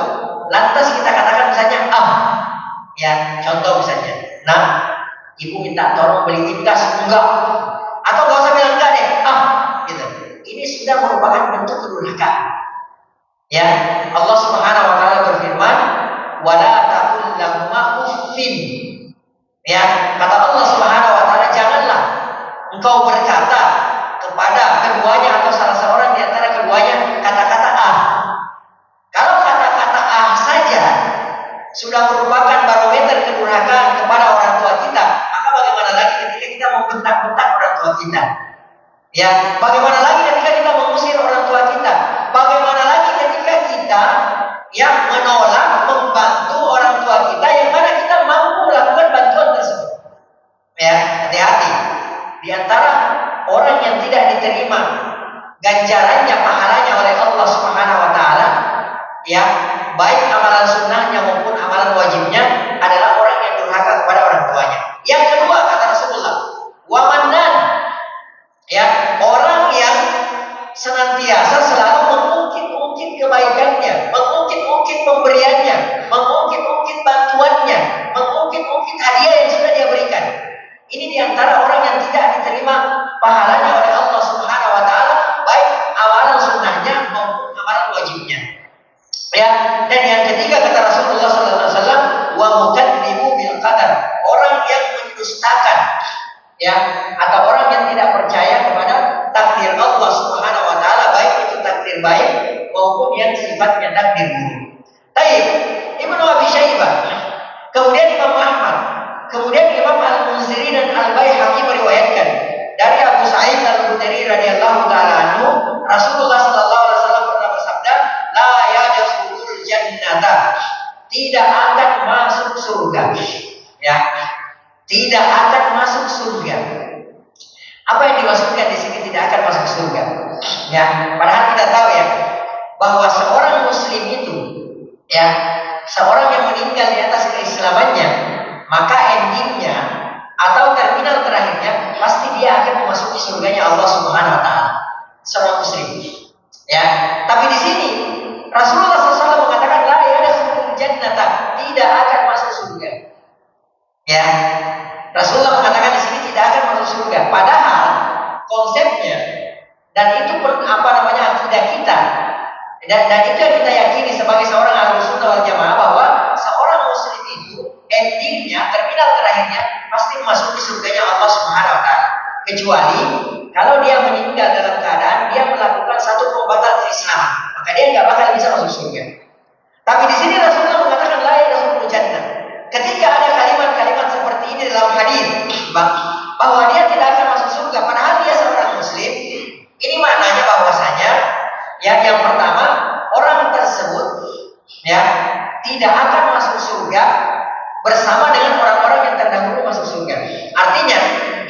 Speaker 1: lantas kita katakan misalnya ya contoh misalnya, nah ibu minta tolong beli tas, enggak, atau nggak usah bilang enggak deh, gitu. Ini sudah merupakan bentuk kedurhakaan. Ya, Allah Subhanahu wa taala berfirman, "Wala taqul lahuma uffin." Ya, kata Allah Subhanahu wa taala, janganlah engkau berkata kepada keduanya atau salah seorang di antara keduanya kata-kata Kalau kata-kata saja sudah merupakan barometer kedurhakaan kepada orang tua kita, maka bagaimana lagi ketika kita membentak-bentak orang tua kita? Ya, bagaimana lagi ketika kita mengusir orang tua kita? Bagaimana lagi ketika kita yang menolak membantu orang tua kita yang mana kita mampu melakukan bantuan tersebut? Ya, hati-hati. Di antara orang yang tidak diterima ganjarannya, pahalanya oleh Allah Subhanahu wa taala, ya, baik amalan sunnahnya maupun amalan wajibnya adalah orang yang durhaka kepada orang tuanya. Yang kedua kata Rasulullah, wamannan, ya, orang yang senantiasa selalu mengungkit-ungkit kebaikannya, mengungkit-ungkit pemberiannya, mengungkit-ungkit bantuannya, mengungkit-ungkit hadiah yang sudah dia berikan. Ini diantara orang yang tidak diterima pahalanya oleh Allah Subhanahu wa taala, baik amalan sunnahnya maupun amalan wajibnya. Ya, dan yang ketiga kata Rasulullah sallallahu alaihi wasallam, wa mukadzibu bil qadar, orang yang mendustakan, ya, atau orang yang tidak percaya kepada takdir Allah Subhanahu wa taala, baik itu takdir baik maupun yang sifatnya takdir buruk. Baik, Ibnu Abi Syaibah, kemudian Imam Ahmad, kemudian Imam Al-Munziri dan Al-Baihaqi meriwayatkan dari Abu Sa'id Al-Khudri radhiyallahu taala anhu, Rasulullah sallallahu alaihi wasallam pernah bersabda, la yadkhulul jannata, tidak akan masuk surga. Ya, tidak akan masuk surga. Apa yang dimaksudkan di sini tidak akan masuk surga? Ya, padahal kita tahu ya bahwa seorang muslim itu, ya, seorang yang meninggal di atas keislamannya, maka endingnya atau terminal terakhirnya pasti dia akan memasuki surganya Allah Subhanahu wa taala. Seorang muslim. Ya, tapi di sini Rasulullah SAW mengatakan la yadkhulul jannata, tidak akan masuk surga. Ya, Rasulullah mengatakan di sini tidak akan masuk surga. Padahal konsepnya dan itu akidah kita. Dan itu yang kita yakini sebagai seorang Ahlussunnah wal Jamaah, bahwa seorang muslim itu endingnya, terminal terakhirnya pasti memasuki surganya Allah Subhanahu wa taala. Kecuali kalau dia meninggal dalam keadaan dia melakukan satu pembatal keislaman, maka dia nggak bakal bisa masuk surga. Tapi di sini Rasulullah mengatakan la yadkhulul jannah. Ketika ada kalimat-kalimat seperti ini dalam hadis bahwa dia tidak akan masuk surga padahal dia seorang muslim, ini maknanya bahwasanya yang pertama, orang tersebut ya tidak akan masuk surga bersama dengan orang-orang yang terdahulu masuk surga. Artinya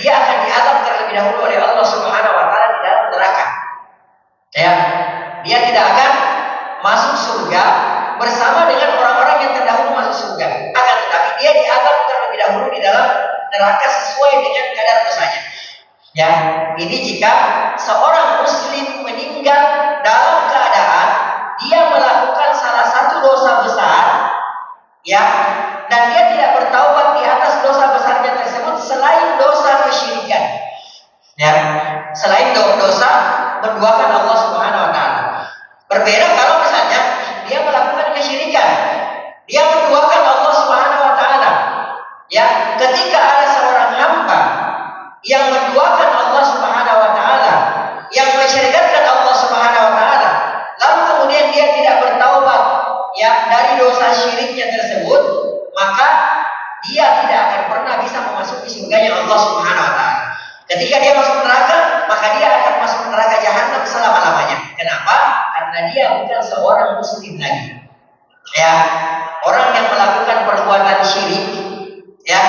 Speaker 1: dia akan diazab terlebih dahulu oleh Allah Subhanahu wa taala di dalam neraka. Ya, dia tidak akan masuk surga bersama dengan orang-orang yang terdahulu masuk surga. Akan tetapi dia diazab terlebih dahulu di dalam neraka sesuai dengan kadar dosanya. Ya, ini jika seorang muslim meninggal dalam keadaan dia melakukan salah satu dosa besar, ya, dan dia tidak bertaubat di atas dosa besarnya tersebut selain dosa kesyirikan, ya, selain dosa menduakan Allah Subhanahu wa taala. Berbeda kalau misalnya dia melakukan kesyirikan, dia menduakan Allah Subhanahu wa taala. Ya, ketika ada seorang hamba yang menduakan Allah Subhanahu wa taala, yang mensyirikkan Allah Subhanahu wa taala, lalu kemudian dia tidak bertaubat ya dari dosa syiriknya tersebut, maka dia tidak akan pernah bisa memasuki surganya Allah Subhanahu wa taala. Ketika dia masuk neraka, maka dia akan masuk neraka jahanam selama-lamanya. Kenapa? Karena dia bukan seorang muslim lagi. Ya, orang yang melakukan perbuatan syirik, ya,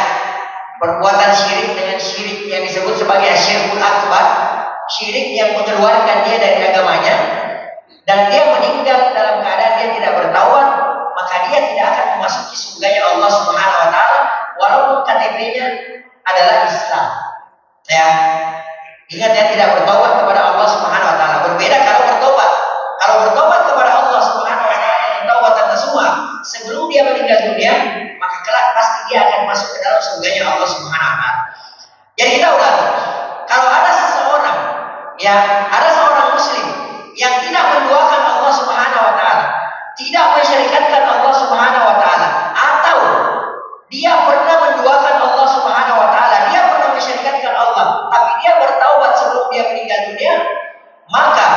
Speaker 1: perbuatan syirik dengan syirik yang disebut sebagai asyirkul akbar, syirik yang mengeluarkan dia dari agamanya, dan dia meninggal dalam keadaan dia tidak bertaubat, maka dia tidak akan memasuki surganya Allah Subhanahu wa taala walaupun KTP-nya adalah Islam. Ya, ingat, dia tidak bertaubat kepada Allah Subhanahu wa taala. Berbeda kalau bertobat. Kalau bertobat kepada Allah Subhanahu wa taala dengan taubatan nasuha, dunia, maka kelak pasti dia akan masuk ke dalam surganya Allah Subhanahu wa taala. Jadi kita ulangi, kalau ada seseorang, ya, ada seorang muslim yang tidak menduakan Allah Subhanahu wa taala, tidak mensyirikatkan Allah Subhanahu wa taala, atau dia pernah menduakan Allah Subhanahu wa taala, dia pernah mensyirikatkan Allah, tapi dia bertaubat sebelum dia meninggal dunia, maka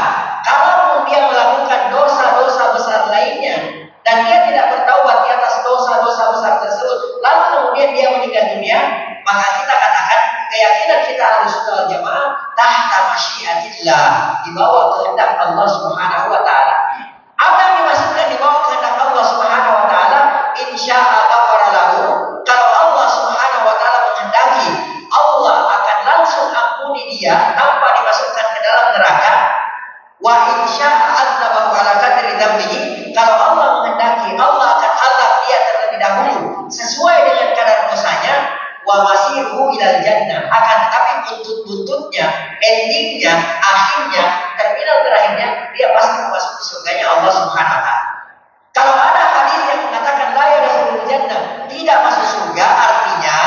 Speaker 1: kalaupun dia melakukan dosa-dosa besar lainnya dan dia tidak bertaubat di atas dosa-dosa besar tersebut, lalu kemudian dia meninggal dunia, maka kita katakan keyakinan kita Ahlussunnah wal Jamaah tahta masyiatillah, di bawah kehendak Allah Subhanahu wa taala. Apa yang dimaksudkan di bawah kehendak Allah Subhanahu wa taala? Insya'a ghafara lahu. Kalau Allah Subhanahu wa taala menghendaki, Allah akan langsung ampuni dia tanpa dimasukkan ke dalam neraka. Wa insya'a adzabahu ala qadri dzambihi. Kalau Allah menghendaki, Allah akan azab dia terlebih dahulu sesuai dengan kadar dosanya. Wa masiruhu ilal jannah. Akan tetapi buntut-buntutnya, endingnya, akhirnya, terminal terakhirnya, dia pasti memasuki surganya Allah Subhanahu wa taala. Kalau ada hadis yang mengatakan la yadkhulul jannah, tidak masuk surga, artinya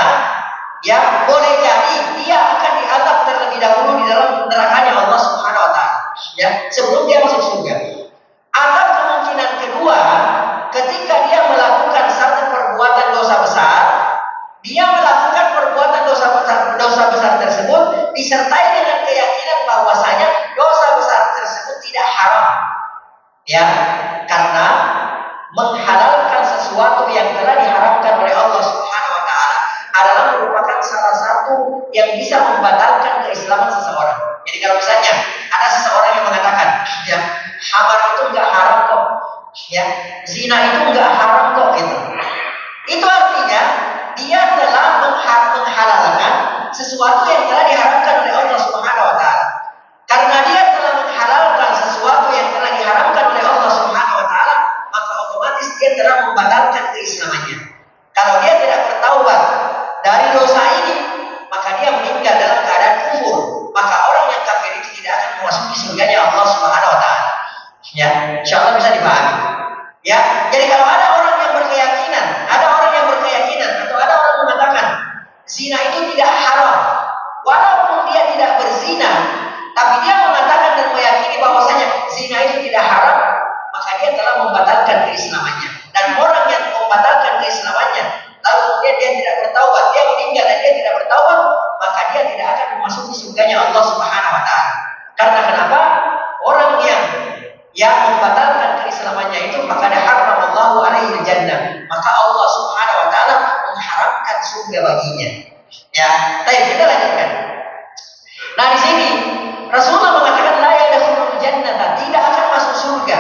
Speaker 1: ya boleh jadi dia akan diazab terlebih dahulu di dalam nerakanya Allah Subhanahu wa taala, ya, sebelum dia masuk surga. Atau kemungkinan kedua, ketika dia melakukan satu perbuatan dosa besar, dia melakukan perbuatan dosa besar tersebut disertai dengan keyakinan bahwasanya dosa besar tersebut tidak haram, ya, karena menghalalkan sesuatu yang telah diharamkan oleh Allah Subhanahu wa taala adalah merupakan salah satu yang bisa membatalkan keislaman seseorang. Jadi kalau misalnya ada seseorang yang mengatakan, ya, khamar itu enggak haram kok, ya, zina itu enggak haram kok, gitu. Itu artinya dia telah menghalalkan sesuatu yang telah diharamkan oleh Allah Subhanahu wa taala. Karena dia telah menghalalkan sesuatu yang telah diharamkan oleh Allah Subhanahu wa taala, maka otomatis dia telah membatalkan keislamannya. Kalau dia tidak bertaubat dari dosa ini, maka dia meninggal dalam keadaan kufur. Maka orang yang kafir itu tidak akan memasuki surganya Allah Subhanahu wa taala. Ya, insyaallah bisa dipahami. Ya, jadi kalau ada orang yang berkeyakinan, atau ada orang mengatakan zina itu tidak haram, walaupun dia tidak berzina, tapi dia mengatakan dan meyakini bahwasanya zina itu tidak haram, maka dia telah membatalkan keislamannya. Dan orang yang membatalkan keislamannya, lalu kemudian dia tidak bertaubat, dia meninggal dan dia tidak bertaubat, maka dia tidak akan memasuki surganya Allah Subhanahu wa taala. Karena kenapa? Orang yang membatalkan keislamannya itu, maka haramallahu alaihi jannah, maka Allah Subhanahu wa taala mengharamkan surga baginya. Ya, baik, kita lanjutkan. Nah, di sini Rasulullah mengatakan la yadkhulul jannata, tidak akan masuk surga.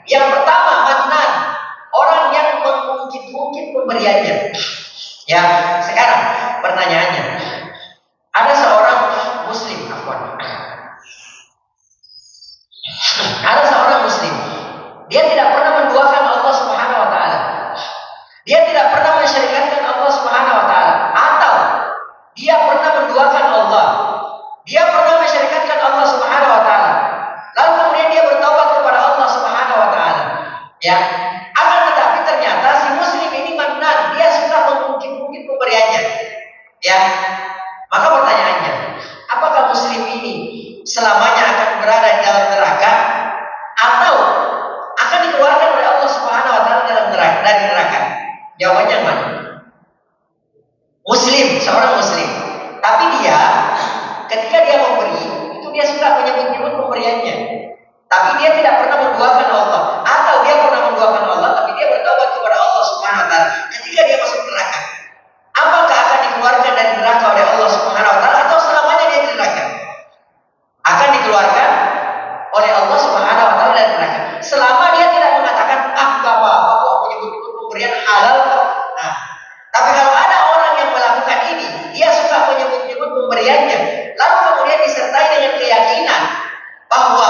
Speaker 1: Yang pertama, mannan, orang yang mengungkit-ungkit pemberiannya. Ya, sekarang pertanyaannya, ada seorang muslim, ada seorang muslim, dia tidak pernah menduakan Allah Subhanahu wa taala. Dia tidak pernah mensyirikatkan Allah Subhanahu wa taala, atau dia pernah menduakan Allah. Dia pernah mensyirikatkan Allah Subhanahu wa taala. Lalu kemudian dia bertaubat kepada Allah Subhanahu wa taala. Ya. Akan tetapi ternyata si muslim ini mannan, dia suka mengungkit-ungkit pemberiannya. Ya. Maka pertanyaannya, apakah muslim ini selamanya akan berada di dalam neraka, atau akan dikeluarkan oleh Allah Subhanahu wa taala dari neraka? Jawabannya mana? Muslim, seorang muslim. Tapi dia ketika dia memberi, itu dia suka menyebut-nyebut pemberiannya. Tapi dia tidak pernah menduakan Allah, atau dia pernah menduakan Allah tapi dia bertaubat kepada Allah Subhanahu wa taala. Ketika dia masuk neraka, apakah akan dikeluarkan dari neraka oleh Allah Subhanahu wa taala, atau selamanya dia di neraka? Akan dikeluarkan oleh Allah Subhanahu wa taala dari neraka. Selama dia tidak mengatakan enggak apa-apa kok, menyebut-nyebut pemberian halal kok. Nah, tapi kalau ada orang yang melakukan ini, dia suka menyebut-nyebut pemberiannya, lalu kemudian disertai dengan keyakinan bahwa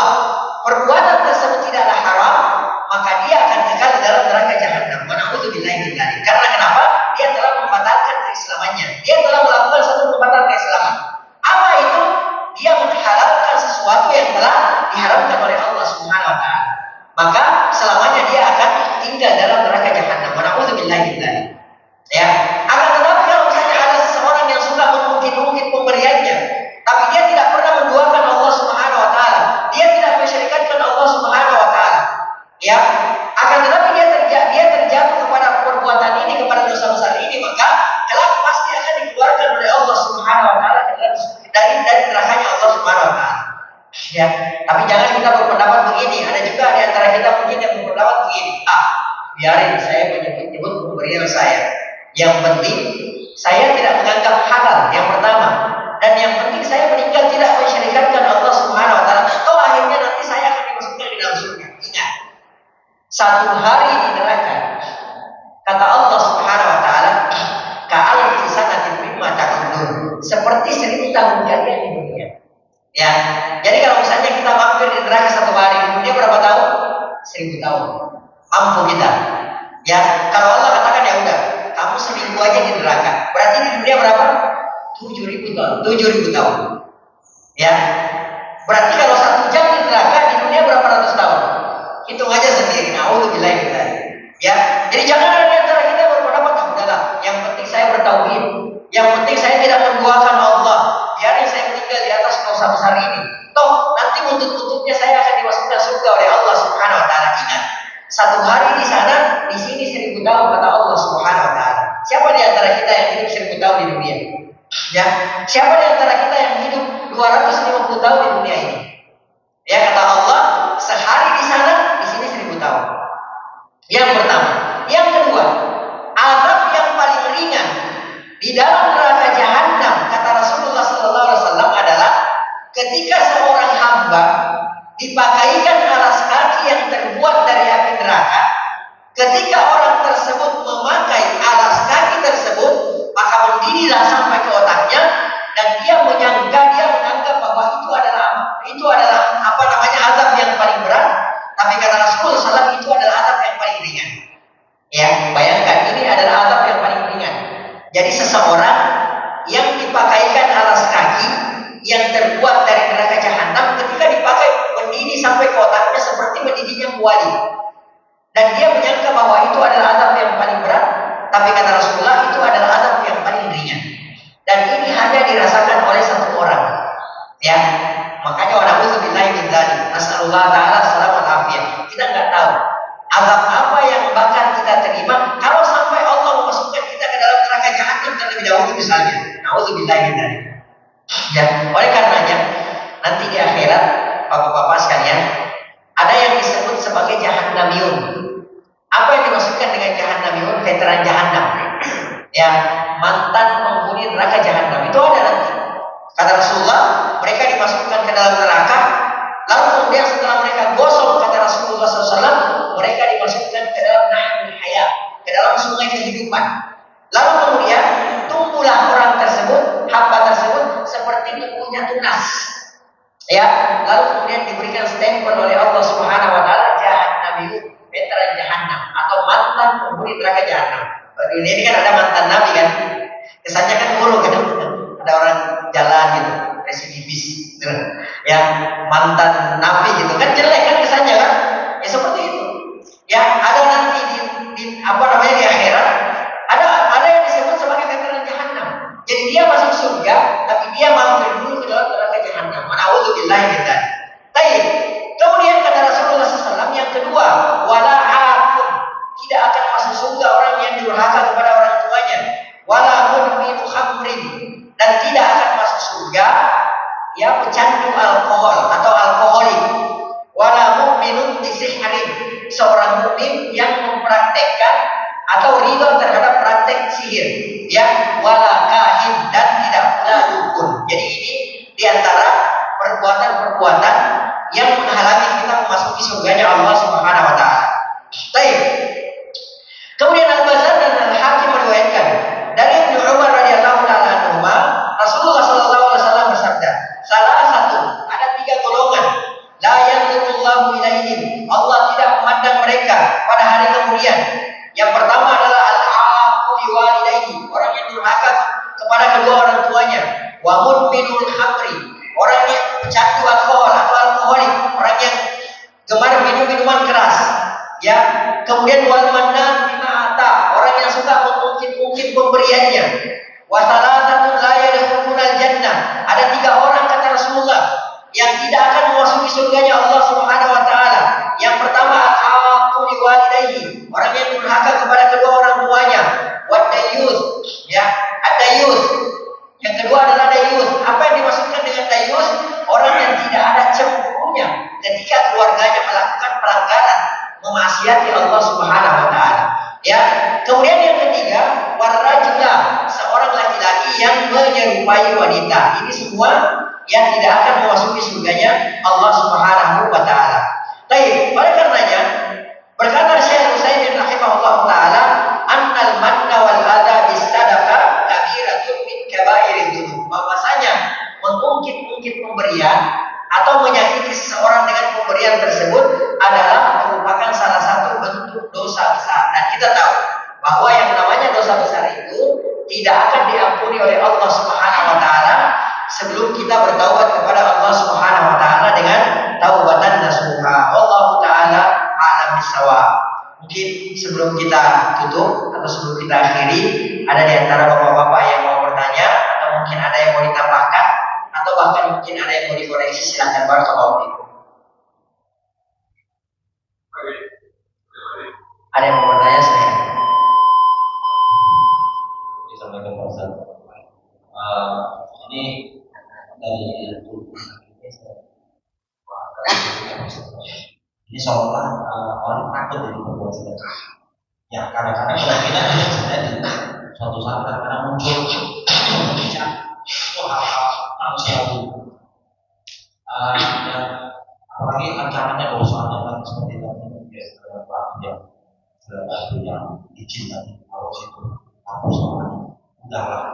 Speaker 1: perbuatan tersebut tidaklah haram, maka dia akan kekal di dalam neraka jahanam. Na'udzubillahi min dzalik. Karena kenapa? Dia telah membatalkan keislamannya. Dia telah melakukan satu pembatalan keislaman. Apa itu? Dia menghalalkan sesuatu yang telah diharamkan oleh Allah Subhanahu wa taala. Maka selamanya dia akan tinggal dalam neraka jahanam. Na'udzubillahi min dzalik. Ya, tapi jangan kita berpendapat begini. Ada juga di antara kita mungkin yang berpendapat begini. Biarin saya menyebut pemberian saya. Yang penting saya tidak menganggap halal. Yang pertama, dan yang penting saya meninggal tidak mensyirikatkan Allah Subhanahu Wa Taala. Toh akhirnya nanti saya akan dimasukkan di dalam surga. Ingat, satu hari di neraka. Kata Allah Subhanahu Wa Taala, ka'alfi sanatin mimma ta'udun. Seperti 1000 tahun kalian di dunia. Ya, jadi kalau misalnya kita mampir di neraka satu hari, di dunia berapa tahun? 1000 tahun. Mampu kita. Ya, kalau Allah katakan ya udah, kamu 1000 aja di neraka. Berarti di dunia berapa? 7000 tahun. 7000 tahun. Ya, berarti kalau 1 jam di neraka, di dunia berapa ratus tahun? Hitung aja sendiri. Nauzubillahi min dzalik. Ya, jadi jangan ada di antara kita berpendapat, udahlah, yang penting saya bertauhid, yang penting saya tidak menduakan Allah, biarin saya meninggal di atas dosa besar ini. Toh nanti buntut-buntutnya saya akan dimasukkan surga oleh Allah Subhanahu Wa Taala. Ingat, satu hari di sana, di sini 1000 tahun kata Allah Subhanahu Wa Taala. Siapa di antara kita yang hidup 1000 tahun di dunia? Ya, siapa di antara kita yang hidup 250 tahun di dunia ini? Ya, kata Allah, sehari di sana, di sini 1000 tahun. Yang pertama, yang kedua, azab yang paling ringan di dalam neraka jahanam kata Rasulullah SAW adalah ketika seorang hamba dipakaikan alas kaki yang terbuat dari api neraka. Ketika orang tersebut memakai alas kaki tersebut, maka mendidihlah sampai ke otaknya dan dia menganggap bahwa itu adalah azab yang paling berat. Tapi kata Rasulullah SAW itu adalah azab yang paling ringan. Ya, bayangkan ini adalah azab yang paling ringan. Jadi seseorang yang dipakaikan alas kaki yang terbuat dari neraka jahanam, ketika dipakai mendidih sampai ke otaknya seperti mendidihnya kuali. Dan dia menyangka bahwa itu adalah azab yang paling berat. Tapi kata Rasulullah itu adalah azab yang paling ringan. Dan ini hanya dirasakan oleh satu orang. Ya, makanya wa na'udzubillahi min dzalik. Nasallallahu taala salamul afiyah. Kita enggak tahu azab apa yang bakal kita terima kalau sampai Allah memasukkan kita ke dalam neraka jahanam terlebih dahulu misalnya. Na'udzubillahi min dzalik. Ya, oleh karenanya nanti di akhirat Bapak-bapak sekalian, ada yang disebut sebagai jahannamiyun. Apa yang dimaksudkan dengan jahannamiyun? Veteran jahannam. Ya, mantan penghuni neraka jahanam. Itu ada nanti. Kata Rasulullah, mereka dimasukkan ke dalam neraka, lalu kemudian setelah mereka gosong, kata Rasulullah SAW, mereka dimasukkan ke dalam nahrul hayat, ke dalam sungai kehidupan. Lalu kemudian tumbuhlah orang tersebut, hamba tersebut seperti tumbuhnya tunas. Ya, lalu kemudian diberikan stempel oleh Allah Subhanahu Wa Taala jahannamiyun, veteran jahannam atau mantan penghuni neraka jahannam. Di dunia ini kan ada mantan nabi kan, kesannya kan buruk kan. Ada orang jalan gitu, residivis gitu. Ya, mantan nabi gitu kan jelek kan kesannya kan. Ya seperti itu. Ya, ada nanti di akhirat ada yang disebut sebagai veteran jahannam. Jadi dia masuk surga tapi dia mampir dulu ke dalam neraka jahannam. Na'udzubillahi min dzalik. Baik. Kemudian kata Rasulullah SAW yang kedua, wala aqum, tidak akan masuk surga orang yang durhaka kepada orang tuanya, wala mudminu khamrin, dan tidak akan masuk surga ya pecandu alkohol atau alkoholik, wala mu'minun bisihrin, seorang mukmin yang mempraktekkan atau ridho terhadap praktek sihir, ya, wala kahin, dan tidak pula dukun. Jadi ini diantara perbuatan-perbuatan yang menghalangi kita memasuki surganya Allah Subhanahu Wa Taala. Baik. Kemudian Al-Bazzar dan Al-Hakim meriwayatkan dari Ibnu Umar radhiyallahu taala anhu, Rasulullah SAW bersabda, salah satu, ada 3 golongan, la yanzurullahu ilaihim, Allah tidak memandang mereka pada hari kemudian. Yang pertama adalah al-aqu liwalidayhi, orang yang durhaka kepada kedua orang tuanya, wa mudminul khamri, orang yang pecandu alkohol atau alkoholik, orang yang gemar minum minuman keras, ya. Kemudian wal mannan bima ata, orang yang suka mengungkit-ungkit pemberiannya. Wa salatun la yadkhulunal jannah, ada 3 orang kata Rasulullah yang tidak akan memasuki surganya Allah Subhanahu Wa Taala. Yang pertama al-aqu liwalidayhi, orang yang durhaka kepada kedua orang tuanya. Wa dayus, ya, ad-dayus. Yang kedua adalah dayus. Apa yang dimaksudkan dengan dayus? Orang yang tidak ada menyerupai wanita. Ini semua yang tidak akan memasuki surganya Allah Subhanahu wa taala. Baik, oleh karenanya berkata Syekh Utsaimin rahimahullah taala, "Annal manna wal adza bis-sadaqah kabiratun min kaba'iridzunub." Bahwasanya mengungkit-ungkit pemberian atau menyakiti seseorang dengan pemberian tersebut adalah merupakan salah satu bentuk dosa besar. Dan kita tahu bahwa yang namanya dosa besar itu tidak akan diampuni oleh Allah Subhanahu wa taala sebelum kita bertaubat kepada Allah Subhanahu wa taala dengan taubatan nasuha. Wallahu taala a'lam bissawab. Mungkin sebelum kita tutup atau sebelum kita akhiri, ada di antara bapak-bapak yang mau bertanya atau mungkin ada yang mau ditambahkan atau bahkan mungkin ada yang mau dikoreksi, silakan barakallahu fikum. Ada yang mau bertanya saya?
Speaker 2: Assalamualaikum Pak Ustaz. Ini dari ini seolah orang takut jadi berbuat sedekah. Ya kadang-kadang kemungkinan ini sebenarnya di suatu saat kadang muncul pembicaraan itu hal-hal manusiawi. Apalagi ancamannya dosanya kan seperti tadi ya sesuatu yang izin tadi kalau itu hapus pahalanya. Udahlah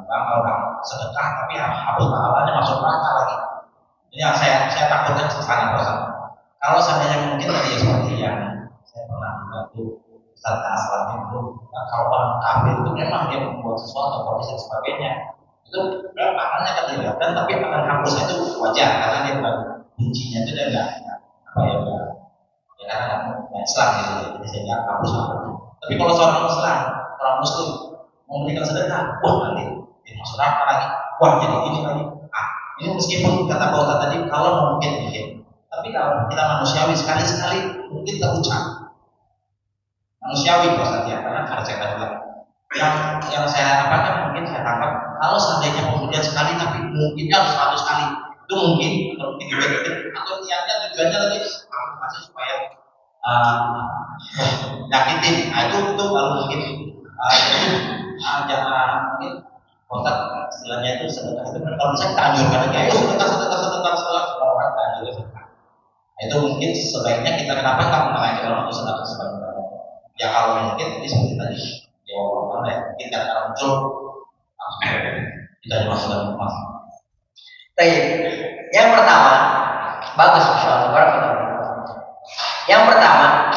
Speaker 2: orang sedekah tapi hapus pahalanya masuk neraka lagi. Ini yang saya takutkan kesana Pak. Kalau seandainya mungkin tadi seperti yang saya pernah membantu Ustaz Aslam itu, kalau orang kafir itu memang dia membuat sesuatu profesi dan sebagainya, itu pahalanya kan kelihatan, tapi akan hapusnya itu wajar karena dia bukan kuncinya itu dia nggak karena nggak Islam gitu, jadi sehingga hapus pahalanya. Tapi kalau seorang Islam, orang Muslim memberikan sedekah, wah nanti dia masuk neraka lagi, wah jadi ini lagi. Ini meskipun kata Pak Ustaz tadi kalau mungkin. Tapi kalau kita manusiawi sekali-sekali mungkin terucap manusiawi Pak ya, karena harus saya bilang yang saya apakan mungkin saya tangkap kalau seandainya pemberian sekali tapi mungkin harus 100 kali itu mungkin atau mungkin dibagi atau niatnya tujuannya lagi masih supaya nyakitin. Itu kalau mungkin jangan mungkin kontak istilahnya itu sedekah itu kalau bisa kita anjurkan lagi ayo sedekah setelah semua orang kita anjurkan. Itu mungkin sebaiknya kita kenapa nggak mengajarkan untuk sedekah sebanyak-banyaknya. Ya kalau mungkin ini seperti tadi jawaban ya mungkin karena muncul kita masuk dalam emas.
Speaker 1: Baik, yang pertama bagus insyaallah. Yang pertama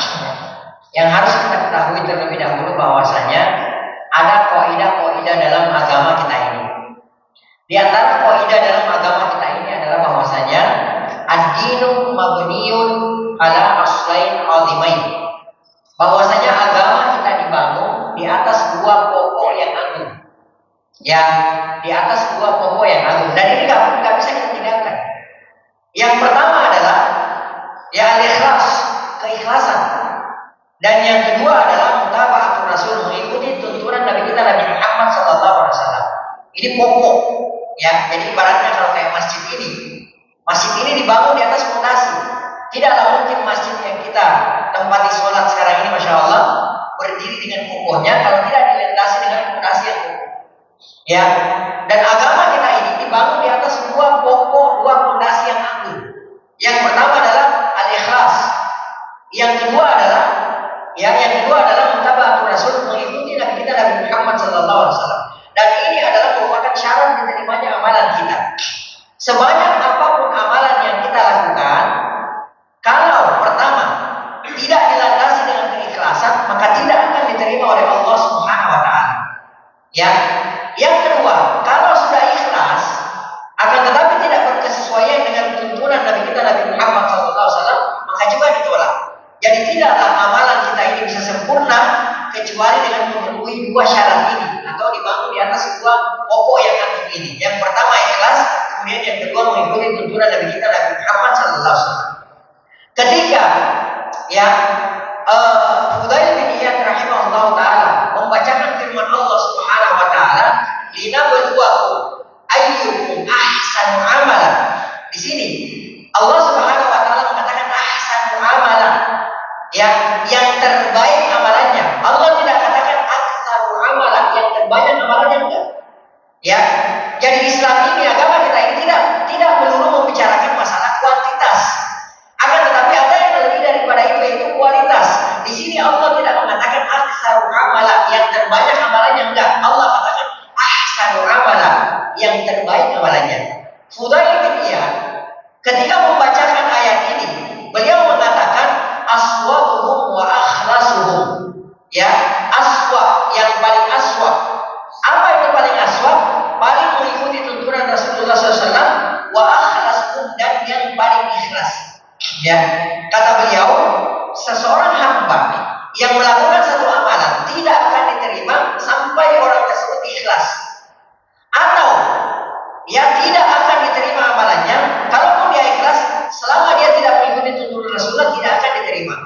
Speaker 1: yang harus kita ketahui terlebih dahulu bahwasanya ada kaidah-kaidah dalam agama kita ini. Di antara kaidah dalam agama kita ini adalah bahwasanya ad-dinu mabniun ala aslain azimain. Bahwasanya agama kita dibangun di atas dua pokok yang agung. Ya, di atas dua pokok yang agung. Dan ini nggak bisa kita tinggalkan. Yang pertama adalah ya al-ikhlas, keikhlasan. Dan yang kedua adalah mutaba'atul Rasul, mengikuti tuntunan Nabi kita Nabi Muhammad SAW. Ini pokok. Ya, jadi ibaratnya kalau kayak masjid ini dibangun di atas fondasi. Tidaklah mungkin masjid yang kita tempati sholat sekarang ini, masya Allah, berdiri dengan kokohnya kalau tidak dilintasi dengan fondasi yang kokoh. Ya, dan agama kita ini dibangun di atas dua pokok, dua fondasi yang agung. Yang pertama adalah al-ikhlas. Yang kedua adalah mutaba'atul Rasul, mengikuti Nabi kita Nabi Muhammad SAW. Dan ini adalah merupakan syarat diterimanya amalan kita. Sebanyak apapun amalan yang kita lakukan, kalau pertama tidak dilandasi dengan keikhlasan, maka tidak akan diterima oleh Allah Subhanahu wa taala. Ya. Yang kedua, kalau sudah ikhlas, akan tetapi tidak berkesesuaian dengan tuntunan Nabi kita Nabi Muhammad SAW, maka juga ditolak. Jadi tidaklah amalan kita ini bisa sempurna kecuali dengan memenuhi dua syarat ini atau dibangun di atas dua pokok yang agung ini. Yang pertama ikhlas, kemudian yang kedua mengikuti tuntunan Nabi kita Nabi Muhammad SAW. Ketika Fudail bin Iyad rahimahullah taala membacakan firman Allah Subhanahu wa taala, "Linabluwakum ayyukum ahsanu amalan." Di sini Allah Subhanahu wa taala mengatakan ahsanu amalan, yang terbaik amalannya. Allah tidak katakan aktsaru amalan, yang terbanyak amalannya enggak. Ya. terbanyak amalannya, enggak. Allah katakan ahsanu amala, yang terbaik amalannya. Fudail bin Iyad ketika membacakan ayat ini, beliau mengatakan aswaquhum wa akhlasuhum. Ya, aswa, yang paling aswa. Apa itu paling aswa? Paling mengikuti tuntunan Rasulullah SAW, wa akhlasuhum, dan yang paling ikhlas. Ya, kata beliau, seseorang hamba yang melakukan satu amalan tidak akan diterima sampai orang tersebut ikhlas, atau ya tidak akan diterima amalannya kalaupun dia ikhlas, selama dia tidak mengikuti tuntunan Rasulullah tidak akan diterima.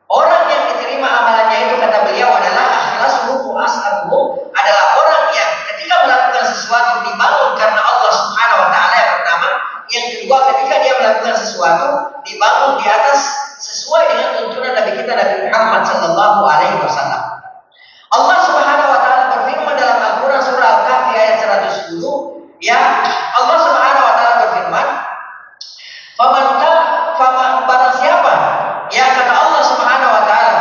Speaker 1: Orang yang diterima amalannya itu, kata beliau, adalah akhlasuhum wa as'abuhum, adalah orang yang ketika melakukan sesuatu dibangun karena Allah Subhanahu wa taala, yang pertama. Yang kedua, ketika dia melakukan sesuatu dibangun di atas sesuai dengan tuntunan Nabi kita Nabi Muhammad sallallahu alaihi wasallam. Allah Subhanahu wa taala berfirman dalam Al-Qur'an surah Al-Kahfi ayat 110, ya, Allah Subhanahu wa taala berfirman, barang siapa, ya, kata Allah Subhanahu wa taala,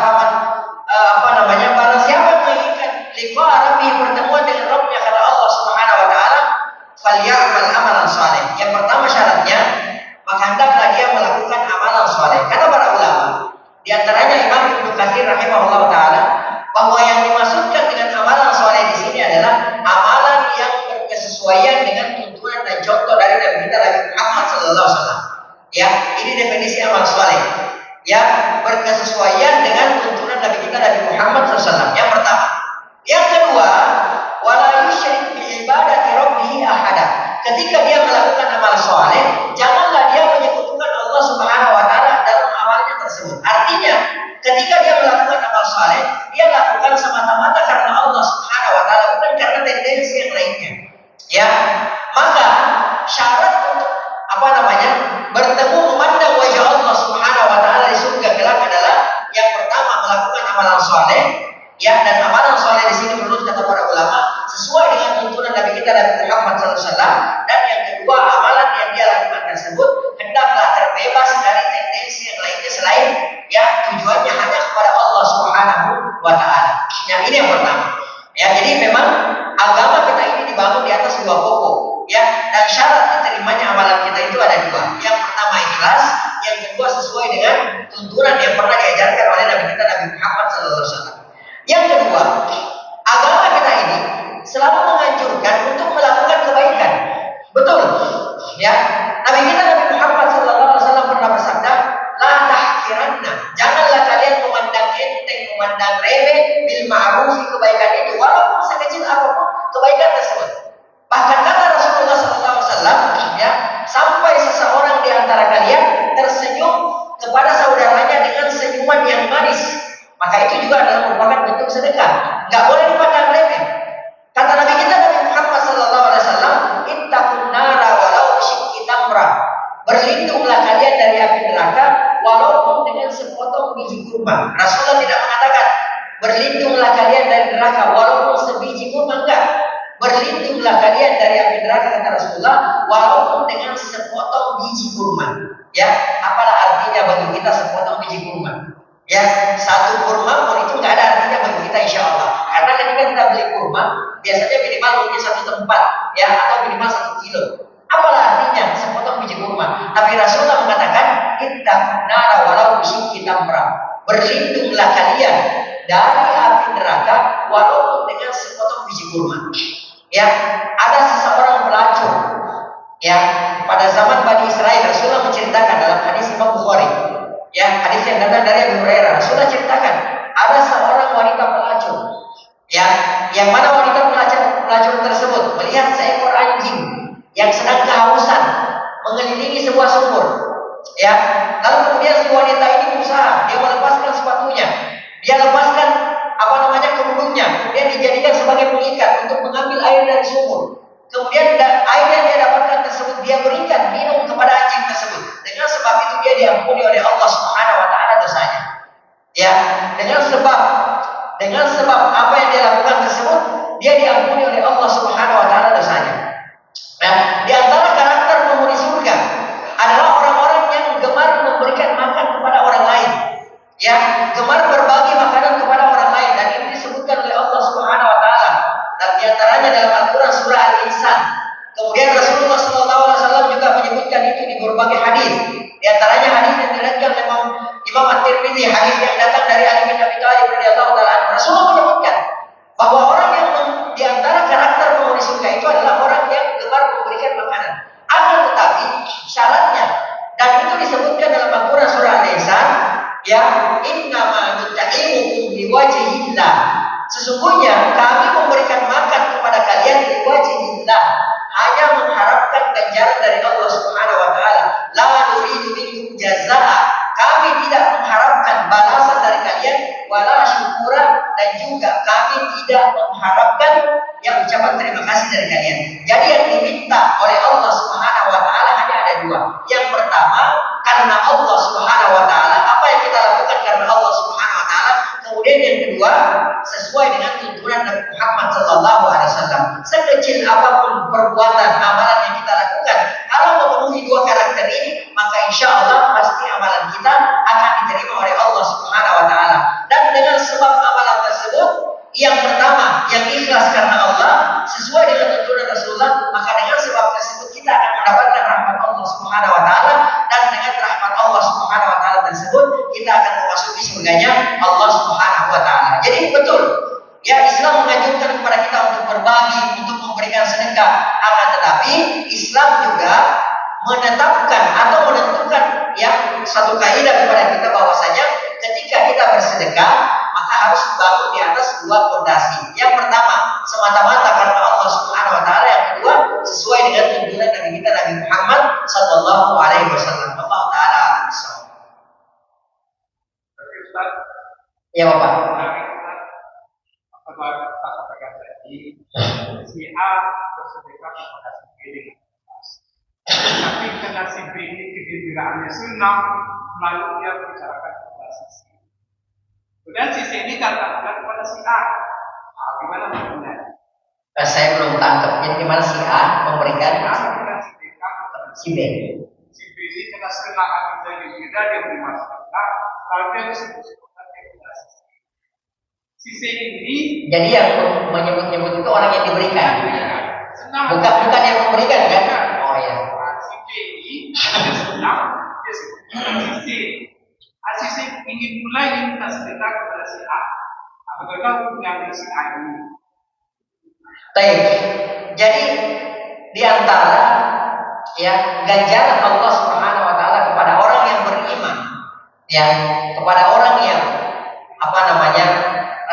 Speaker 1: barang siapa yang menginginkan liqa Rabbi, pertemuan dengan Rabbnya, kata Allah Subhanahu wa taala, falyamal amalan saleh. Yang pertama syaratnya, maka hendaklah dia melakukan amalan saleh. Kata para ulama, di antaranya Imam Ibnu Katsir rahimahullah taala, bahwa yang dimaksudkan dengan amalan saleh di sini adalah amalan yang berkesesuaian dengan tuntunan dan contoh dari Nabi kita Nabi Muhammad sallallahu alaihi wasallam. Ya, ini definisi amal saleh. Ya, berkesesuaian dengan tuntunan Nabi kita Nabi Muhammad sallallahu alaihi wasallam. Yang pertama. Yang kedua, wala yusyrik bi ibadati rabbih ahada. Ketika dia melakukan amal saleh, janganlah dia menyekutukan Allah Subhanahu wa taala dalam amalnya tersebut. Artinya, ketika dia melakukan amal saleh, dia lakukan semata-mata karena Allah Subhanahu wa taala, bukan karena tendensi yang lainnya. Ya, maka syarat untuk bertemu memandang wajah Allah Subhanahu wa taala di surga kelak adalah yang pertama melakukan amalan saleh, ya, dan amalan saleh di sini menurut kata para ulama sesuai dengan tuntunan Nabi kita Nabi Muhammad SAW, dan yang kedua amalan yang dia lakukan tersebut hendaklah terbebas dari tendensi yang lainnya selain, ya, tujuannya hanya kepada Allah Subhanahu wa taala. Yang ini yang pertama. Ya, jadi memang agama kita ini dibangun di atas dua pokok, ya, dan syarat diterimanya amalan kita itu ada dua. Yang pertama ikhlas, yang kedua sesuai dengan tuntunan yang pernah diajarkan oleh Nabi kita Nabi Muhammad SAW. Yang kedua, agama kita ini selalu menganjurkan untuk melakukan kebaikan. Betul, ya. Nabi kita Nabi Muhammad SAW pernah bersabda, la tahkiranna, janganlah kalian memandang enteng, memandang remeh bil ma'rufi, kebaikan itu walaupun sekecil apapun kebaikan tersebut. Bahkan kata Rasulullah SAW, ya, sampai seseorang di antara kalian tersenyum kepada saudaranya dengan senyuman yang manis, maka itu juga adalah merupakan bentuk sedekah. Enggak boleh dipandang remeh. Kata Nabi kita Nabi Muhammad SAW, ittaqun nara walau bisyikki tamrah, berlindunglah kalian dari api neraka walaupun dengan sepotong biji kurma. Rasulullah tidak mengatakan berlindunglah kalian dari neraka walaupun sebiji kurma, enggak. Berlindunglah kalian dari api neraka, kata Rasulullah, walaupun dengan sepotong biji kurma. Ya, apalah artinya bagi kita sepotong biji kurma? Ya, satu kurma pun itu nggak ada artinya bagi kita, insya Allah. Karena ketika kita beli kurma, biasanya minimal mungkin satu tempat, ya, atau minimal 1 kilo. Apalah artinya sepotong biji kurma? Tapi Rasulullah mengatakan, ittaqun nara walau bisyikki tamrah, berlindunglah kalian dari api neraka walaupun dengan sepotong biji kurma. Ya, ada seseorang pelacur, ya, pada zaman Bani Israel. Rasulullah menceritakan dalam hadis Imam Bukhari, ya, hadis yang datang dari Abu Hurairah. Rasulullah ceritakan ada seorang wanita pelacur, ya, yang mana wanita pelacur tersebut melihat seekor anjing yang sedang kehausan mengelilingi sebuah sumur, ya, lalu kemudian si wanita ini berusaha, dia melepaskan sepatunya, dia lepaskan kerudungnya, kemudian dijadikan sebagai pengikat untuk mengambil air dari sumur. Kemudian air yang dia dapatkan tersebut dia berikan minum kepada anjing tersebut. Dengan sebab itu dia diampuni oleh Allah Subhanahu wa taala dosanya. Ya, dengan sebab apa yang dia lakukan tersebut, dia diampuni oleh Allah Subhanahu wa taala dosanya. Nah, di antara karakter penghuni surga adalah orang-orang yang gemar memberikan makan kepada orang lain. Ya, gemar berbagi makanan kepada orang lain, dan ini disebutkan oleh Allah Subhanahu surah Al-Insan. Kemudian Rasulullah SAW juga menyebutkan itu di berbagai hadis. Di antaranya hadis yang diriwayatkan Imam At-Tirmidzi, hadis yang datang dari Ali bin Abi Thalib radhiyallahu taala. Rasulullah menyebutkan bahwa orang yang di antara karakter penghuni surga itu adalah orang yang gemar memberikan makanan. Akan tetapi syaratnya, dan itu disebutkan dalam Al-Quran surah Al-Insan, ya, innama nut'imukum liwajhillah. Sesungguhnya kami memberikan makan kepada kalian liwajhillah, hanya mengharapkan ganjaran dari Allah Subhanahu wa taala. La nuridu minkum jazaa. Kami tidak mengharapkan balasan dari kalian, wala syukura, dan juga kami tidak mengharapkan yang ucapan terima kasih dari kalian. Jadi yang diminta oleh Allah Subhanahu wa taala hanya ada dua. Yang pertama, karena Allah Subhanahu wa taala, apa yang kita lakukan karena Allah Subhanahu wa taala. Kemudian yang kedua, sesuai dengan tuntunan Nabi Muhammad sallallahu alaihi wasallam. Sekecil apapun perbuatan amalan yang kita lakukan, kalau memenuhi dua karakter ini, maka insya Allah pasti amalan kita akan diterima oleh Allah Subhanahu wa taala. Dan dengan sebab amalan tersebut, yang pertama, yang ikhlas karena Allah, sesuai dengan tuntunan Rasulullah, maka dengan sebab tersebut kita akan mendapatkan rahmat Allah Subhanahu wa taala, dan dengan rahmat Allah Subhanahu wa taala tersebut kita akan memasuki surganya Allah Subhanahu wa taala. Jadi betul, ya, Islam menganjurkan kepada kita untuk berbagi, untuk memberikan sedekah. Akan tetapi Islam juga menetapkan atau menentukan yang satu kaidah kepada kita bahwasanya ketika kita bersedekah maka harus dibangun di atas dua fondasi. Yang pertama, semata-mata karena Allah Subhanahu wa taala. Yang kedua, sesuai dengan tuntunan Nabi kita Nabi Muhammad sallallahu alaihi wasallam. Allah taala a'lam. Ya, Bapak.
Speaker 3: Apa katakan tadi, si A bersedekah kepada si B dengan ikhlas. Tapi karena si B ini kegembiraannya sunnah, lalu dia bicarakan kepada si C. Kemudian si C ini katakan kepada si A. Gimana hukumnya?
Speaker 1: Saya belum tangkap. Jadi gimana si A memberikan
Speaker 3: sedekah kepada
Speaker 1: si B?
Speaker 3: Si B ini karena setengah hati dari gembira, dia beri masyarakat, lalu dia disebut si C ini.
Speaker 1: Jadi yang menyebut-nyebut itu orang yang diberikan. Bukan yang memberikan kan? Oh ya.
Speaker 3: Si B ini senang, dia sebut si C. Si C ingin mulai minta sedekah kepada si A. Apakah hukumnya si A ini?
Speaker 1: Baik. Jadi di antara ya ganjaran Allah Subhanahu wa taala kepada orang yang beriman, ya, kepada orang yang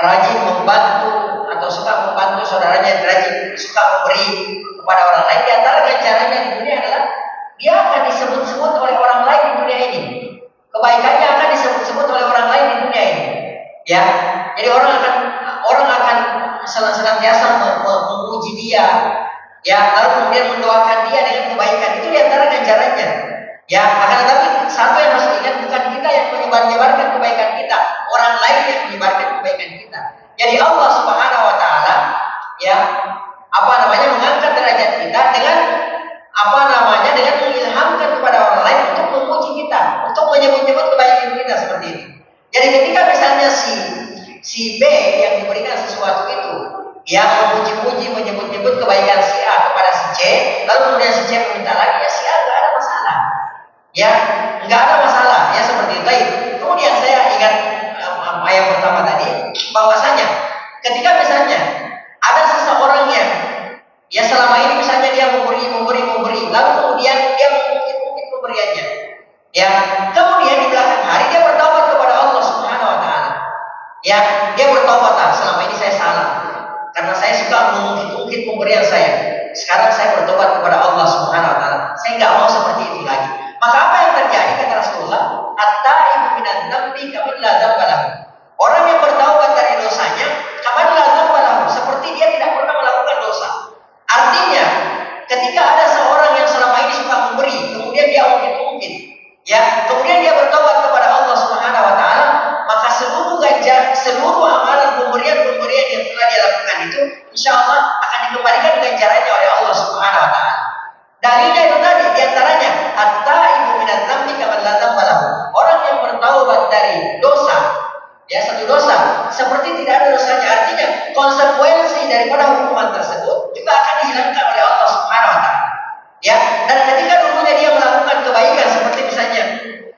Speaker 1: rajin membantu atau suka membantu saudaranya, rajin suka memberi kepada orang lain, di antara ganjarannya di dunia adalah dia akan disebut-sebut oleh orang lain di dunia ini. Kebaikannya akan disebut-sebut oleh orang lain di dunia ini. Ya, jadi orang akan senantiasa memuji dia, ya, lalu kemudian mendoakan dia dengan kebaikan. Itu di antara ganjarannya. Ya, akan tetapi satu yang harus diingat, bukan kita yang menyebarkan kebaikan kita, orang lain yang menyebarkan kebaikan kita. Jadi Allah Subhanahu wa taala ya mengangkat derajat kita dengan dengan mengilhamkan kepada orang lain untuk memuji kita, untuk menyebut-nyebut kebaikan kita seperti ini. Jadi ketika misalnya si B yang diberikan sesuatu itu yang memuji-muji, menyebut-nyebut kebaikan si A kepada si C, lalu kemudian si C meminta lagi, ya si A nggak ada masalah. Ya, nggak ada masalah, ya seperti itu. Kemudian saya ingat yang pertama tadi, bahwasanya ketika misalnya ada seseorang yang ya selama ini misalnya dia memberi, lalu kemudian dia mungkin pemberiannya, ya, kemudian di belakang hari dia bertobat kepada Allah Subhanahu wa taala. Ya, dia bertobat, selama ini saya salah karena saya suka mengungkit pemberian saya. Sekarang saya bertobat kepada Allah Subhanahu wa taala. Saya nggak mau seperti itu lagi. Maka apa yang terjadi kata Rasulullah? At-taibu minan dzambi kaman la dzamba lahu. Orang yang bertaubat dari dosanya, kaman la dzamba lahu, seperti dia tidak pernah melakukan dosa. Artinya, ketika ada seorang yang selama ini suka memberi, kemudian dia ungkit-ungkit, ya, kemudian dia bertobat kepada Allah Subhanahu wa taala, maka seluruh amalan pemberian yang telah dia lakukan itu insyaallah akan dikembalikan ganjarannya oleh Allah Subhanahu wa taala. Dalilnya itu tadi, diantaranya at-taibu minadz dzambi kaman la dzamba lahu. Orang yang bertaubat dari dosa, ya, satu dosa seperti tidak ada dosanya. Artinya konsekuensi daripada hukuman tersebut juga akan dihilangkan Ya, dan ketika dulunya dia melakukan kebaikan seperti misalnya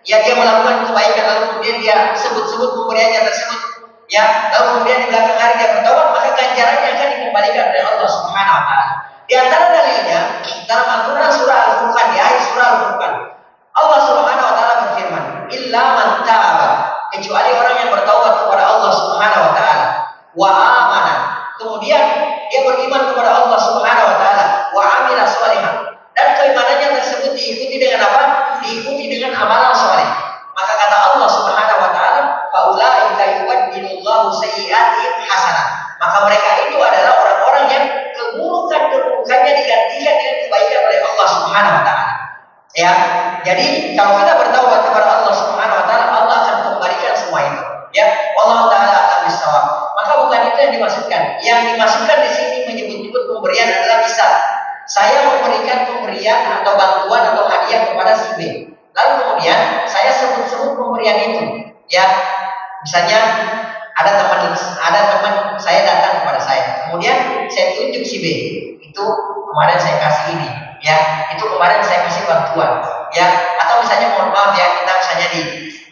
Speaker 1: ya dia melakukan kebaikan lalu kemudian dia sebut-sebut pemberiannya tersebut, ya, lalu kemudian di belakang hari dia bertobat, maka ganjarannya akan dikembalikan oleh Allah Subhanahu wa taala. Di antara dalilnya dalam Al-Qur'an surah Al-Furqan, di akhir surah Al-Furqan, Allah Subhanahu wa taala berfirman, "Illa man taaba", kecuali orang yang bertaubat kepada Allah Subhanahu wa taala, wa amana, kemudian dia beriman kepada Allah Subhanahu wa taala, wa amila sholihan, dan keimanannya tersebut diikuti dengan apa? Diikuti dengan amalan saleh. Maka kata Allah Subhanahu wa taala, "Faulaika yubaddilullahu sayyi'atihim hasanah." Maka mereka itu adalah orang-orang yang keburukan-keburukannya digantikan dengan kebaikan oleh Allah Subhanahu wa taala. Ya. Jadi kalau kita bertaubat kepada Allah Subhanahu wa taala, Allah akan kembalikan semua itu. Ya. Wallahu taala a'lam bishawab. Maka bukan itu yang dimaksudkan. Yang dimaksudkan di sini menyebut-nyebut pemberian adalah misal saya memberikan pemberian atau bantuan atau hadiah kepada si B. Lalu kemudian saya sebut-sebut pemberian itu. Ya, misalnya ada teman saya datang kepada saya. Kemudian saya tunjuk si B. Itu kemarin saya kasih ini. Ya, itu kemarin saya kasih bantuan. Ya, atau misalnya mohon maaf ya, kita misalnya di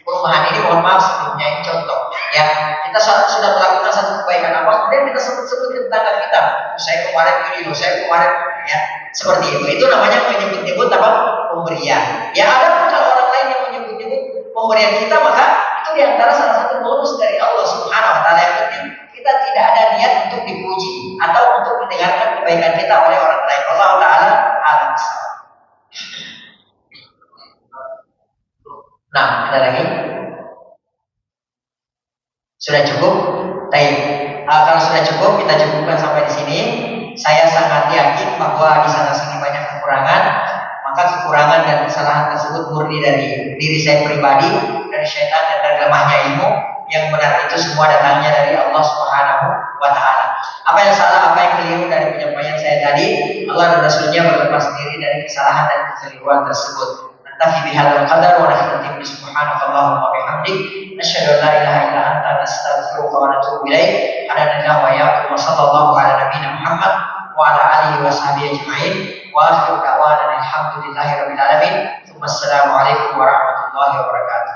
Speaker 1: perumahan ini mohon maaf sebelumnya ini contoh. Ya, kita sudah melakukan satu kebaikan apa, kemudian kita sebut-sebut ke tetangga kita. Saya kemarin ini loh, saya kemarin, ya, seperti itu. Itu namanya menyebut-nyebut apa? Pemberian. Ya, ada pun kalau orang lain yang menyebut-nyebut pemberian kita, maka itu diantara salah satu bonus dari Allah Subhanahu wa taala. Yang penting kita tidak ada niat untuk dipuji atau untuk mendengarkan kebaikan kita oleh orang lain. Allah taala alam. Nah, ada lagi? Sudah cukup? Baik. Kalau sudah cukup, kita cukupkan sampai di sini. Saya sangat yakin bahwa di sana sini banyak kekurangan. Maka kekurangan dan kesalahan tersebut murni dari diri saya pribadi, dari syaitan dan dari lemahnya ilmu. Yang benar itu semua datangnya dari Allah Subhanahu wa taala. Apa yang salah, apa yang keliru dari penyampaian saya tadi, Allah dan Rasulnya berlepas diri dari kesalahan dan kekeliruan tersebut. Nafi bihadzal qadar wa nakhtatim bi subhanakallahumma wa bihamdik nasyhadu an la ilaha illa anta nastaghfiruka wa natubu ilaik. Hadanallahu wa iyyakum wa sallallahu ala nabiyyina Muhammad wa ala alihi wa sahbihi ajma'in wa akhiru da'wana alhamdulillahi rabbil alamin. Wassalamu alaikum warahmatullahi wabarakatuh.